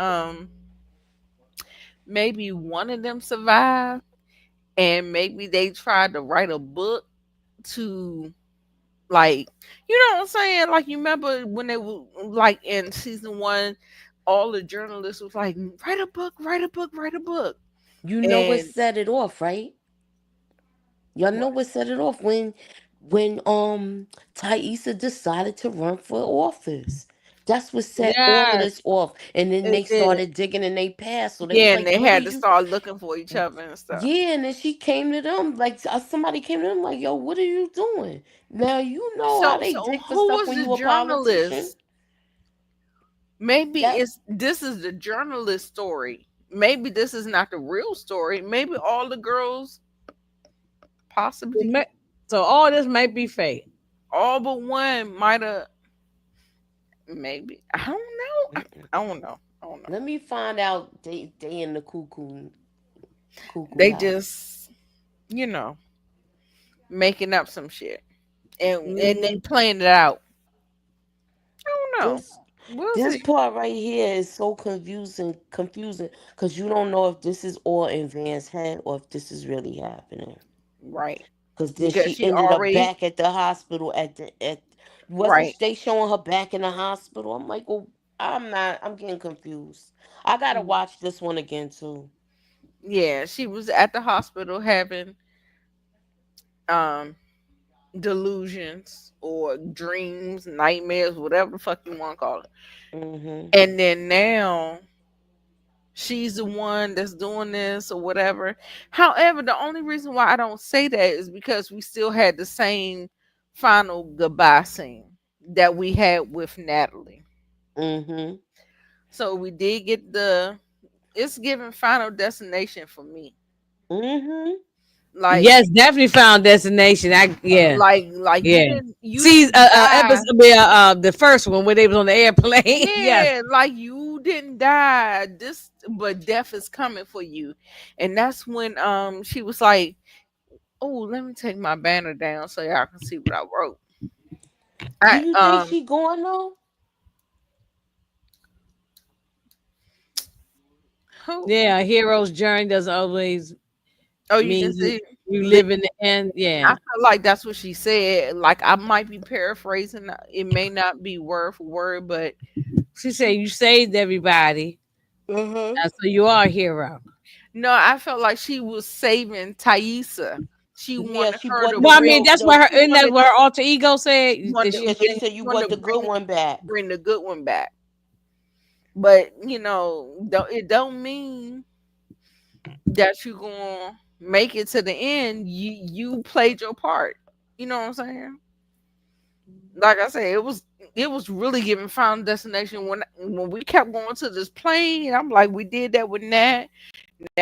maybe one of them survived, and maybe they tried to write a book to, like, you know what I'm saying? Like, you remember when they were like in season one, all the journalists was like, write a book, write a book, write a book. You know what And set it off, right? Y'all know what? what set it off when Thaisa decided to run for office. That's what set all of Yes, this off. And then it they did. started digging in their past. So they was Yeah, and like, they "What are had to you?" start looking for each other and stuff. Yeah, and then she came to them like somebody came to them like, "Yo, what are you doing?" Now you know how they So dig for who stuff was when the you a politician. journalist? Maybe That this is the journalist story. Maybe this is not the real story. Maybe all the girls, It possibly may, so all this might be fake. all but one, might have. Maybe, I don't know. I don't know. I don't know. let me find out. They in the cuckoo They house. just, you know, making up some shit, and they Hmm. playing it out. I don't know. This We'll this see. part right here is so confusing because you don't know if this is all in Van's head or if this is really happening. Right, Because then because she she ended up already back at the hospital at wasn't right. they showing her back in the hospital? I'm like, well, I'm getting confused. I gotta watch this one again too. Yeah, she was at the hospital having um delusions or dreams, nightmares, whatever the fuck you want to call it. Hmm. And then now she's the one that's doing this or whatever. However, the only reason why I don't say that is because we still had the same final goodbye scene that we had with Natalie. Hmm. So we did get the, it's giving Final Destination for me. Hmm. Like Yes, definitely found destination. I yeah. like Yeah. you See, didn't die. episode the first one when they was on the airplane. Yes. Yeah, like you didn't die. This, but death is coming for you. And that's when she was like, "Oh, let me take my banner down so y'all can see what I wrote." Do I you think she going though? who Yeah, a hero's journey doesn't always oh, you can mean see you li- live in the end. I Yeah. feel like that's what she said. Like, I might be paraphrasing. It may not be word for word, but She said you saved everybody. Uh-huh. So you are a hero. no, I felt like she was saving Thaisa. She Yeah, wanted she her brought to the Well, I mean, bring real that's what the her she isn't that wanted what her alter ego said? That wanted she to was yeah, she bring said you wanted brought to the good one back. bring the good one back. But it don't mean that you gonna make it to the end. You played your part. You know what I'm saying? Like I said, it was really giving Final Destination when we kept going to this plane. I'm like, we did that with Nat.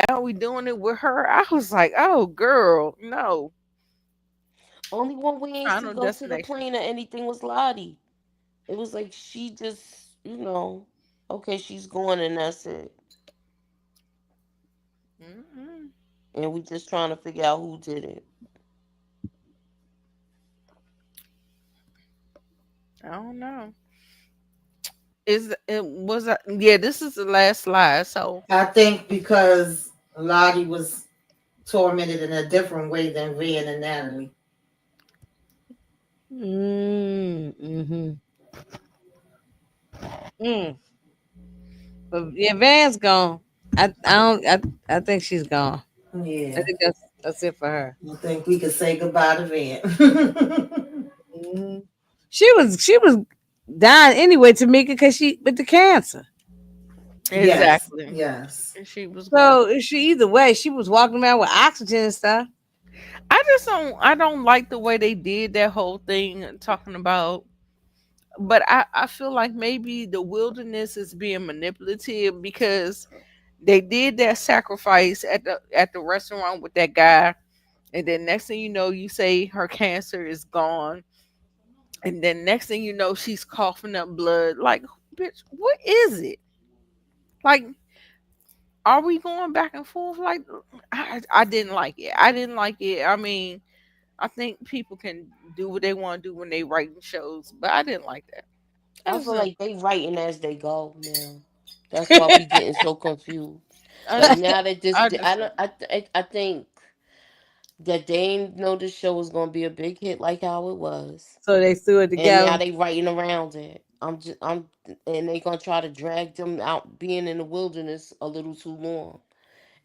Now we doing it with her. I was like, oh girl, no. Only one we ain't see Final go to the Destination. plane or anything was Lottie. It was like she just, okay, she's going and that's it. Mm-mm. And we just trying to figure out who did it. I don't know. Is it was yeah? This is the last slide. So I think because Lottie was tormented in a different way than Van and Natalie. mm-hmm. Mm. But yeah, Van's gone. I don't I think she's gone. I Yeah, think that's it for her. I think we could say goodbye to Van. Hmm. She was dying anyway, Tamika, because she with the cancer. Yes, exactly, yes. and she was going. So she either way, she was walking around with oxygen and stuff. I just don't. I don't like the way they did that whole thing talking about. But I feel like maybe the wilderness is being manipulative because they did that sacrifice at the restaurant with that guy, and then next thing you know, you say her cancer is gone, and then next thing you know, she's coughing up blood. Like, bitch, what is it? Like, are we going back and forth? Like, I didn't like it. I didn't like it. I mean, I think people can do what they want to do when they writing shows, but I didn't like that. I That's feel a, like they writing as they go now. That's why we getting so confused. I, Like now that this, I I just don't, I think that they ain't know this show was gonna be a big hit like how it was, So they threw it and now together. they writing around it. And they gonna try to drag them out being in the wilderness a little too long,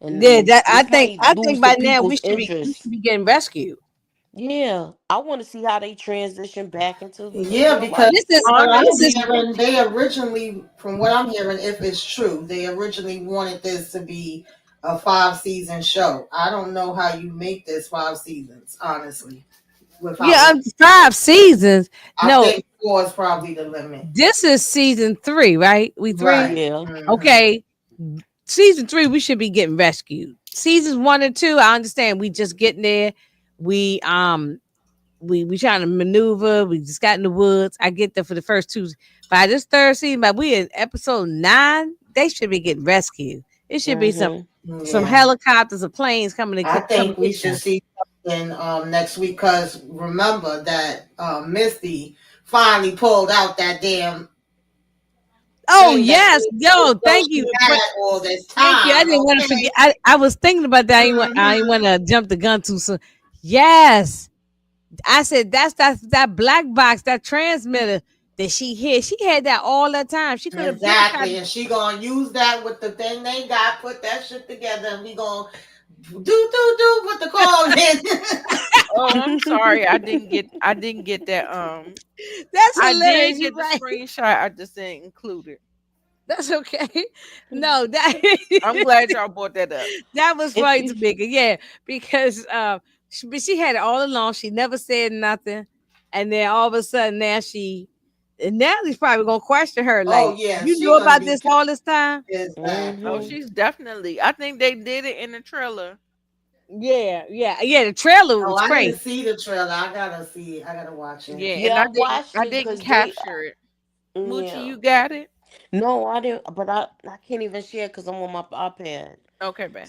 Yeah, and that I this think. might I think lose the by now we people's should be we interest. should be getting rescued. Yeah, I want to see how they transition back into Yeah, the because This white is from what this I'm is hearing, they originally, from what I'm hearing, if it's true, they originally wanted this to be a 5 season show. I don't know how you make this 5 seasons, honestly, without. yeah, 5 seasons. I No, think four is probably the limit. this is season 3, right? We three. Right. Yeah. Okay, season 3 we should be getting rescued. Seasons 1 and 2, I understand. We just getting there. We we trying to maneuver. We just got in the woods. I get there for the first two. By this third season, by we in episode 9, they should be getting rescued. It should be some Mhm. Yeah. helicopters or planes coming to I come think we get should them. see something next week because remember that Misty finally pulled out that damn Oh thing that yes, yo, thank she you, had all this thank you. I time. didn't want to Okay. forget. I was thinking about that. I ain't want Hmm. to jump the gun too soon. Yes, I said that black box, that transmitter that she hid. She had that all the time. She could have been tried. Exactly, and she gonna use that with the thing they got. Put that shit together, and we gonna do with the call in. oh, I'm sorry. I didn't get that. That's I hilarious. did You get the right. screenshot. I just didn't include it. That's okay. No, that I'm glad y'all brought that up. that was If funny to you me. Yeah, because but she had it all along. She never said nothing, and then all of a sudden now and Natalie's probably gonna question her Oh like, yeah, "You she knew gonna about be this all this time?" Oh, mhm. exactly. she's definitely. I think they did it in the trailer. Yeah, yeah, yeah. The trailer Oh, was I didn't crazy. see the trailer. I gotta see. I gotta watch it. Yeah, and Yeah, I watched I it didn't because they capture it. Moochie, yeah. you got it? No, I didn't, but I can't even share because I'm on my iPad. Okay, man.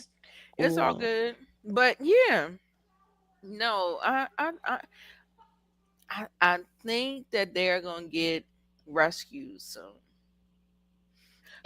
It's all Yeah. good. But yeah, no, I think that they're gonna get rescued soon.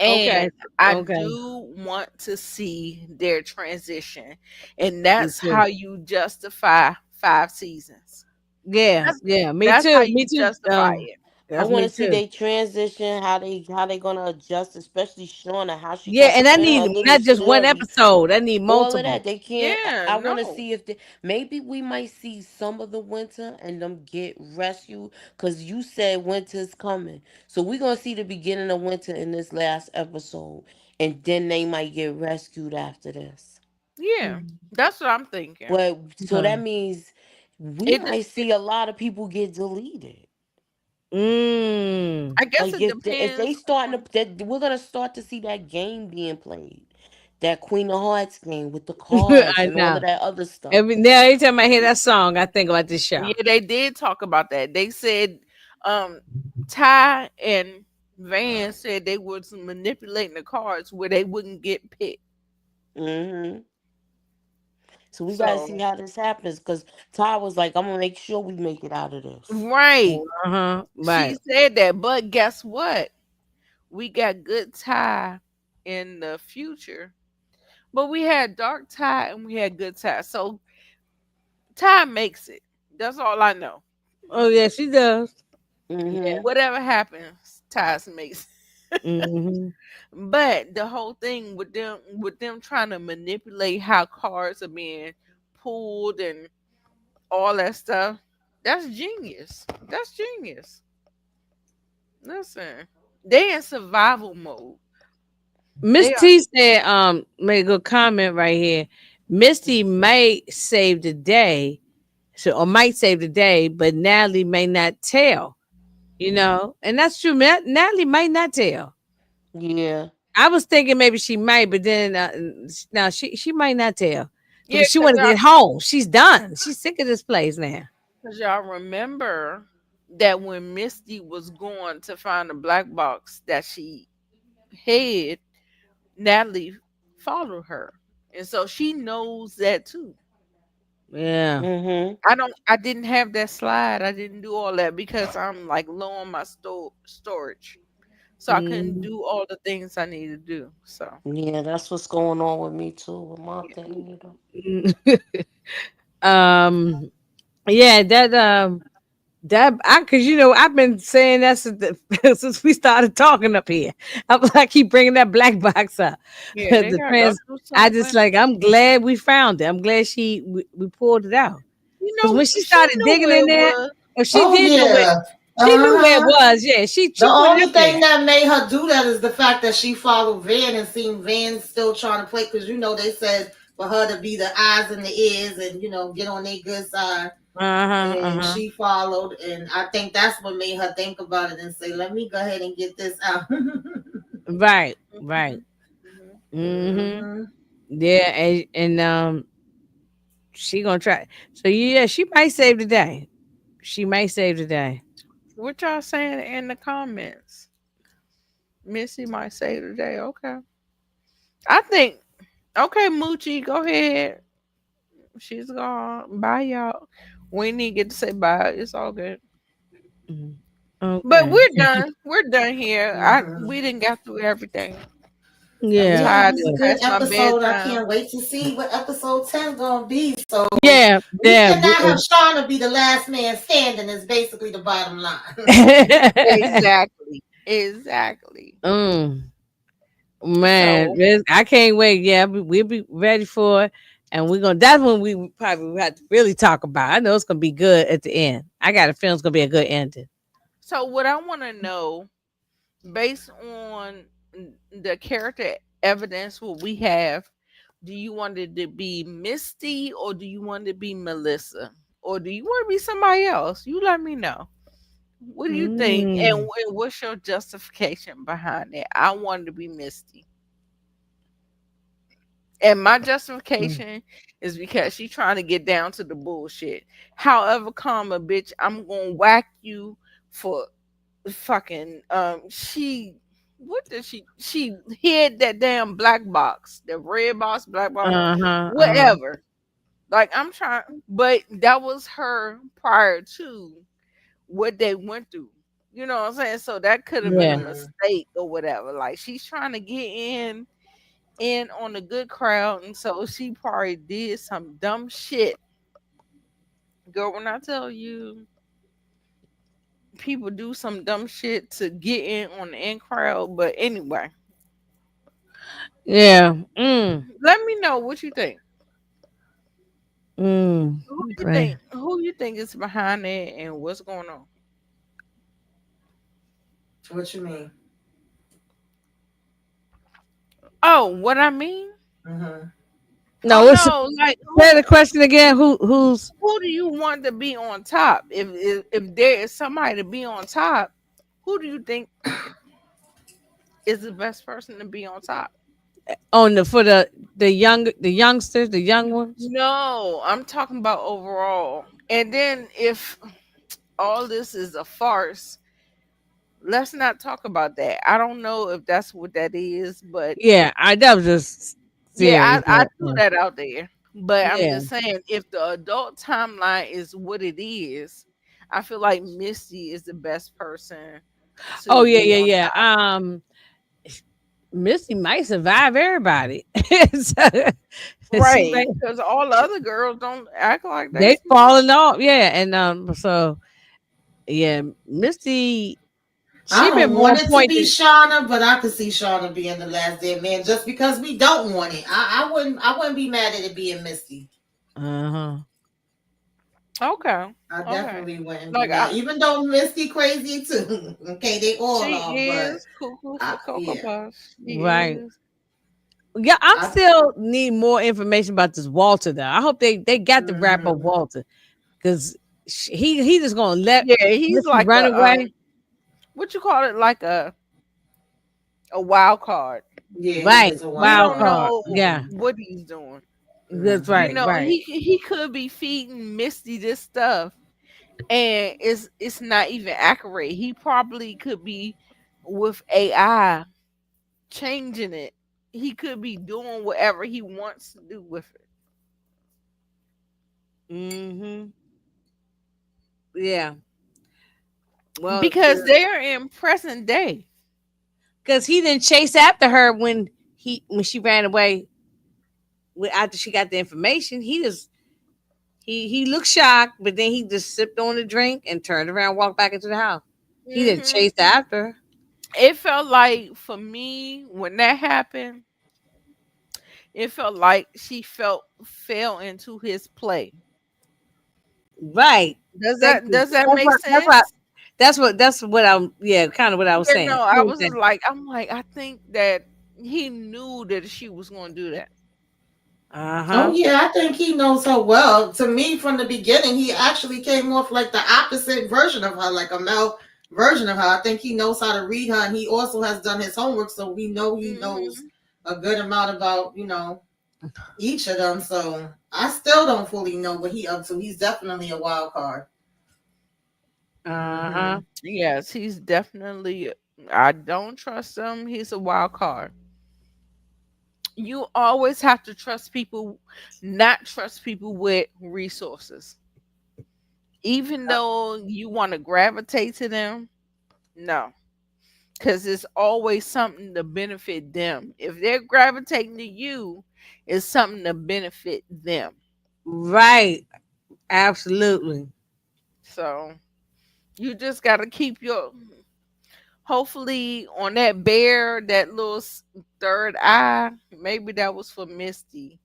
Okay, And I okay. do want to see their transition. And Me that's too. how you justify 5 seasons. Yeah, That's yeah. Me that's too. how Me you too. justify it. I That's want me to see too. they transition, how they gonna adjust, especially Shauna, how she Yeah, gonna and I present her need little not just one story. episode. I need All of multiple. that they can't. Yeah, I want to no. see if maybe we might see some of the winter and them get rescued because you said winter's coming, so we gonna see the beginning of winter in this last episode, and then they might get rescued after this. Yeah. Mhm. That's what I'm thinking. But so Okay. that means we It, might see a lot of people get deleted. Mm. I guess Like it if they depends starting on. to that we're gonna start to see that game being played, that Queen of Hearts game with the cards I and all know. of that other stuff. Every time I hear that song, I think about this show. Yeah, they did talk about that. They said um Ty and Van said they was manipulating the cards where they wouldn't get picked. Hmm. So we gotta see So how this happens because Ty was like, I'm gonna make sure we make it out of this. right. Uh-huh. She Right. said that, but guess what? We got good Ty in the future. But we had dark Ty and we had good Ty. So Ty makes it. That's all I know. Oh yeah, she does. Yeah, Hmm. whatever happens, Ty makes. Hmm. But the whole thing with them trying to manipulate how cards are being pulled and all that stuff, that's genius. That's genius. Listen, they in survival mode. Miss They are. T said, made a good comment right here. Misty may save the day, so or might save the day, but Natalie may not tell. And that's true. Natalie might not tell. Yeah. I was thinking maybe she might, but then no, she might not tell Yeah, because she want to get home. She's done. She's sick of this place now. cause y'all remember that when Misty was going to find the black box that she hid, Natalie followed her, and so she knows that too. Yeah. Mhm. I didn't have that slide. I didn't do all that because I'm like low on my storage. So I couldn't Mm. do all the things I need to do. So Yeah, that's what's going on with me too with my thing, um. Yeah. That I, cause I've been saying that since, since we started talking up here. I keep bringing that black box up. yeah, they The gotta go trans. through I just something. like. I'm glad we found it. I'm glad we pulled it out. You Cause when know, she she started knew digging where in it there, was. or she Oh did know where, yeah. she knew where it Uh-huh. was. Yeah, The she put it only up there. thing that made her do that is the fact that she followed Van and seen Van still trying to play, because they said for her to be the eyes and the ears and get on their good side. Uh huh. Uh And huh. she followed, and I think that's what made her think about it and say, "Let me go ahead and get this out." Right. Right. Mhm, mhm. Mm-hmm. Hmm. Yeah, and she gonna try. So yeah, she might save the day. She might save the day. What y'all saying in the comments? Missy might say today. Okay, I think. Okay, Moochie, go ahead. She's gone. Bye, y'all. We didn't even get to say bye. It's all good. Mhm. But Okay. we're done. We're done here. Hmm. We didn't get through everything. I'm Yeah. Yeah, it tired. was It's a good past my episode. I bedtime. can't wait to see what episode 10 gonna be. So Yeah. we Yeah. cannot have Shauna be the last man standing. Is basically the bottom line. Exactly. Exactly. mm, man, So I can't wait. Yeah, we'll be ready for it, and we're gonna. That's when we probably have to really talk about. I know it's gonna be good at the end. I got a feeling it's gonna be a good ending. so what I want to know, based on the character evidence what we have, do you want it to be Misty or do you want it to be Melissa? Or do you want to be somebody else? You let me know. What do you think? And Mm. what's your justification behind it? I wanted to be Misty. And my Mm. justification is because she trying to get down to the bullshit. However, comma, bitch, I'm gonna whack you for fucking she what did she hid that damn black box, the red box, black box, Uh huh. Uh huh. whatever. Like I'm trying, but that was her prior to what they went through. You know what I'm saying? So that could have been a Yeah. Hmm. mistake or whatever. Like she's trying to get in on the good crowd, and so she probably did some dumb shit. Girl, when I tell you people do some dumb shit to get in on the in crowd, but anyway, Yeah. Mm. let me know what you think. Mm. Who you Right. think? Who you think is behind it, and what's going on? What you mean? Oh, what I mean? Hmm. Oh No, it's no, like say the question again. Who's who do you want to be on top? If there is somebody to be on top, who do you think is the best person to be on top? on the for the youngsters, the young ones? No, I'm talking about overall. And then if all this is a farce, let's not talk about that. I don't know if that's what that is, but Yeah, I that was just yeah, serious. I threw that out there. But I'm Yeah. just saying, if the adult timeline is what it is, I feel like Misty is the best person Oh to yeah, be yeah, on yeah. top. Missy might survive everybody. So, she Right. might, Because all the other girls don't act like they they smart. falling off. Yeah, and so yeah, Misty, I she been don't more want on it to point be than Shauna, but I could see Shauna being the last dead man just because we don't want it. I wouldn't be mad at it being Misty. uh-huh. Okay. I Okay. definitely wouldn't be Like I, mad, even though Misty crazy too. Okay, they all she are, but is cuckoo for Cocoa yeah, Puffs. She Right. is. Yeah, I'm I still need more information about this Walter though. I hope they got the wrap up hmm Walter because he just gonna let Yeah, he's Missy like run a away. what you call it, like a wild card. yeah, he Right. is a We wild Wild don't card. card. know Yeah. Hmm. what he's doing. That's You right. know, Right. he could be feeding Misty this stuff, and it's not even accurate. He probably could be with AI changing it. He could be doing whatever he wants to do with it. Mm-hmm. Yeah. Well, Because they're in present day. because he didn't chase after her when she ran away after she got the information. He looked shocked, but then he just sipped on the drink and turned around, walked back into the house. He didn't Hmm. chase after her. It felt like for me when that happened, it felt like she fell into his play. Right. Does Thank that you. does that make sense? That's what I'm yeah, kind of what I was Yeah, saying. no, I was just like, I'm like, I think that he knew that she was going to do that. Oh Uh-huh. yeah, I think he knows her well. To me, from the beginning, he actually came off like the opposite version of her, like a male version of her. I think he knows how to read her, and he also has done his homework, so we know he knows Hmm. a good amount about each of them. So I still don't fully know what he up to. He's definitely a wild card. Uh-huh. Hmm. Yes, he's definitely. I don't trust him. He's a wild card. You always have to trust people, not trust people with resources. Even though you want to gravitate to them, no, because it's always something to benefit them. If they're gravitating to you, it's something to benefit them. Right. Absolutely. So you just got to keep your, hopefully, on that bear, that little third eye, maybe that was for Misty,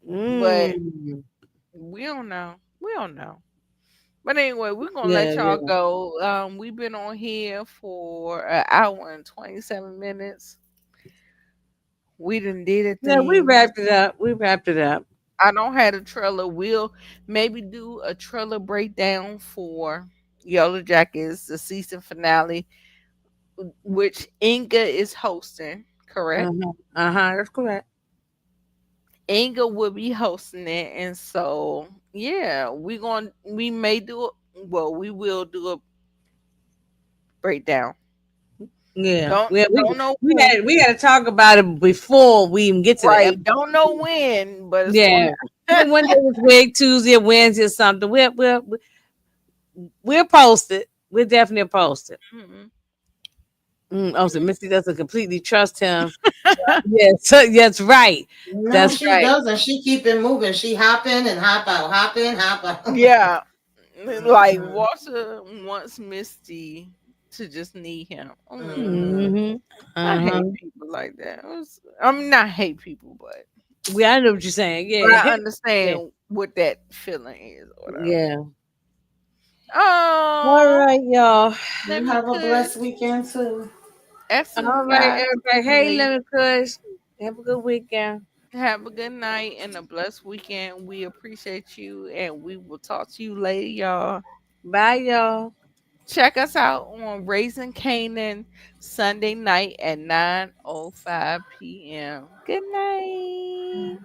but Mm. we don't know. We don't know. But anyway, we're gonna Yeah, let y'all yeah. go. We've been on here for an hour and 27 minutes. We done did a Yeah, we thing. wrapped it up. We wrapped it up. I don't have a trailer. We'll maybe do a trailer breakdown for Yellow Jackets, the season finale, which Inga is hosting. Correct. Uh-huh. Uh-huh. That's correct. Inga will be hosting it, and so yeah, we may do it. Well, we will do a breakdown. Yeah. Don't Yeah, don't know when. we had to talk about it before we even get to the Right. episode. Don't know when, but it's gonna Yeah. happen. One day this week, Tuesday or Wednesday or something. We'll post it. We'll definitely post it. Mhm. Oh, so Missy doesn't completely trust him. Yes, that's right. No, That's she right. doesn't. She keep it moving. She hopping and hop out, hopping, hop out. Yeah. Like Hmm. Walter wants Misty to just need him. Hmm. Mm-hmm. I Uh-huh. hate people like that. I mean, not hate people, but I know what you're saying. I Yeah. Yeah. understand what that feeling is or whatever. Yeah. All Oh, right, y'all. let You me have a cook. blessed weekend too. Excellent, All right, guys. everybody. Hey, Ladies, Lemon Kush. Have a good weekend. have a good night and a blessed weekend. We appreciate you, and we will talk to you later, y'all. Bye, y'all. Check us out on Raising Canaan Sunday night at 9:05 p.m. Good night.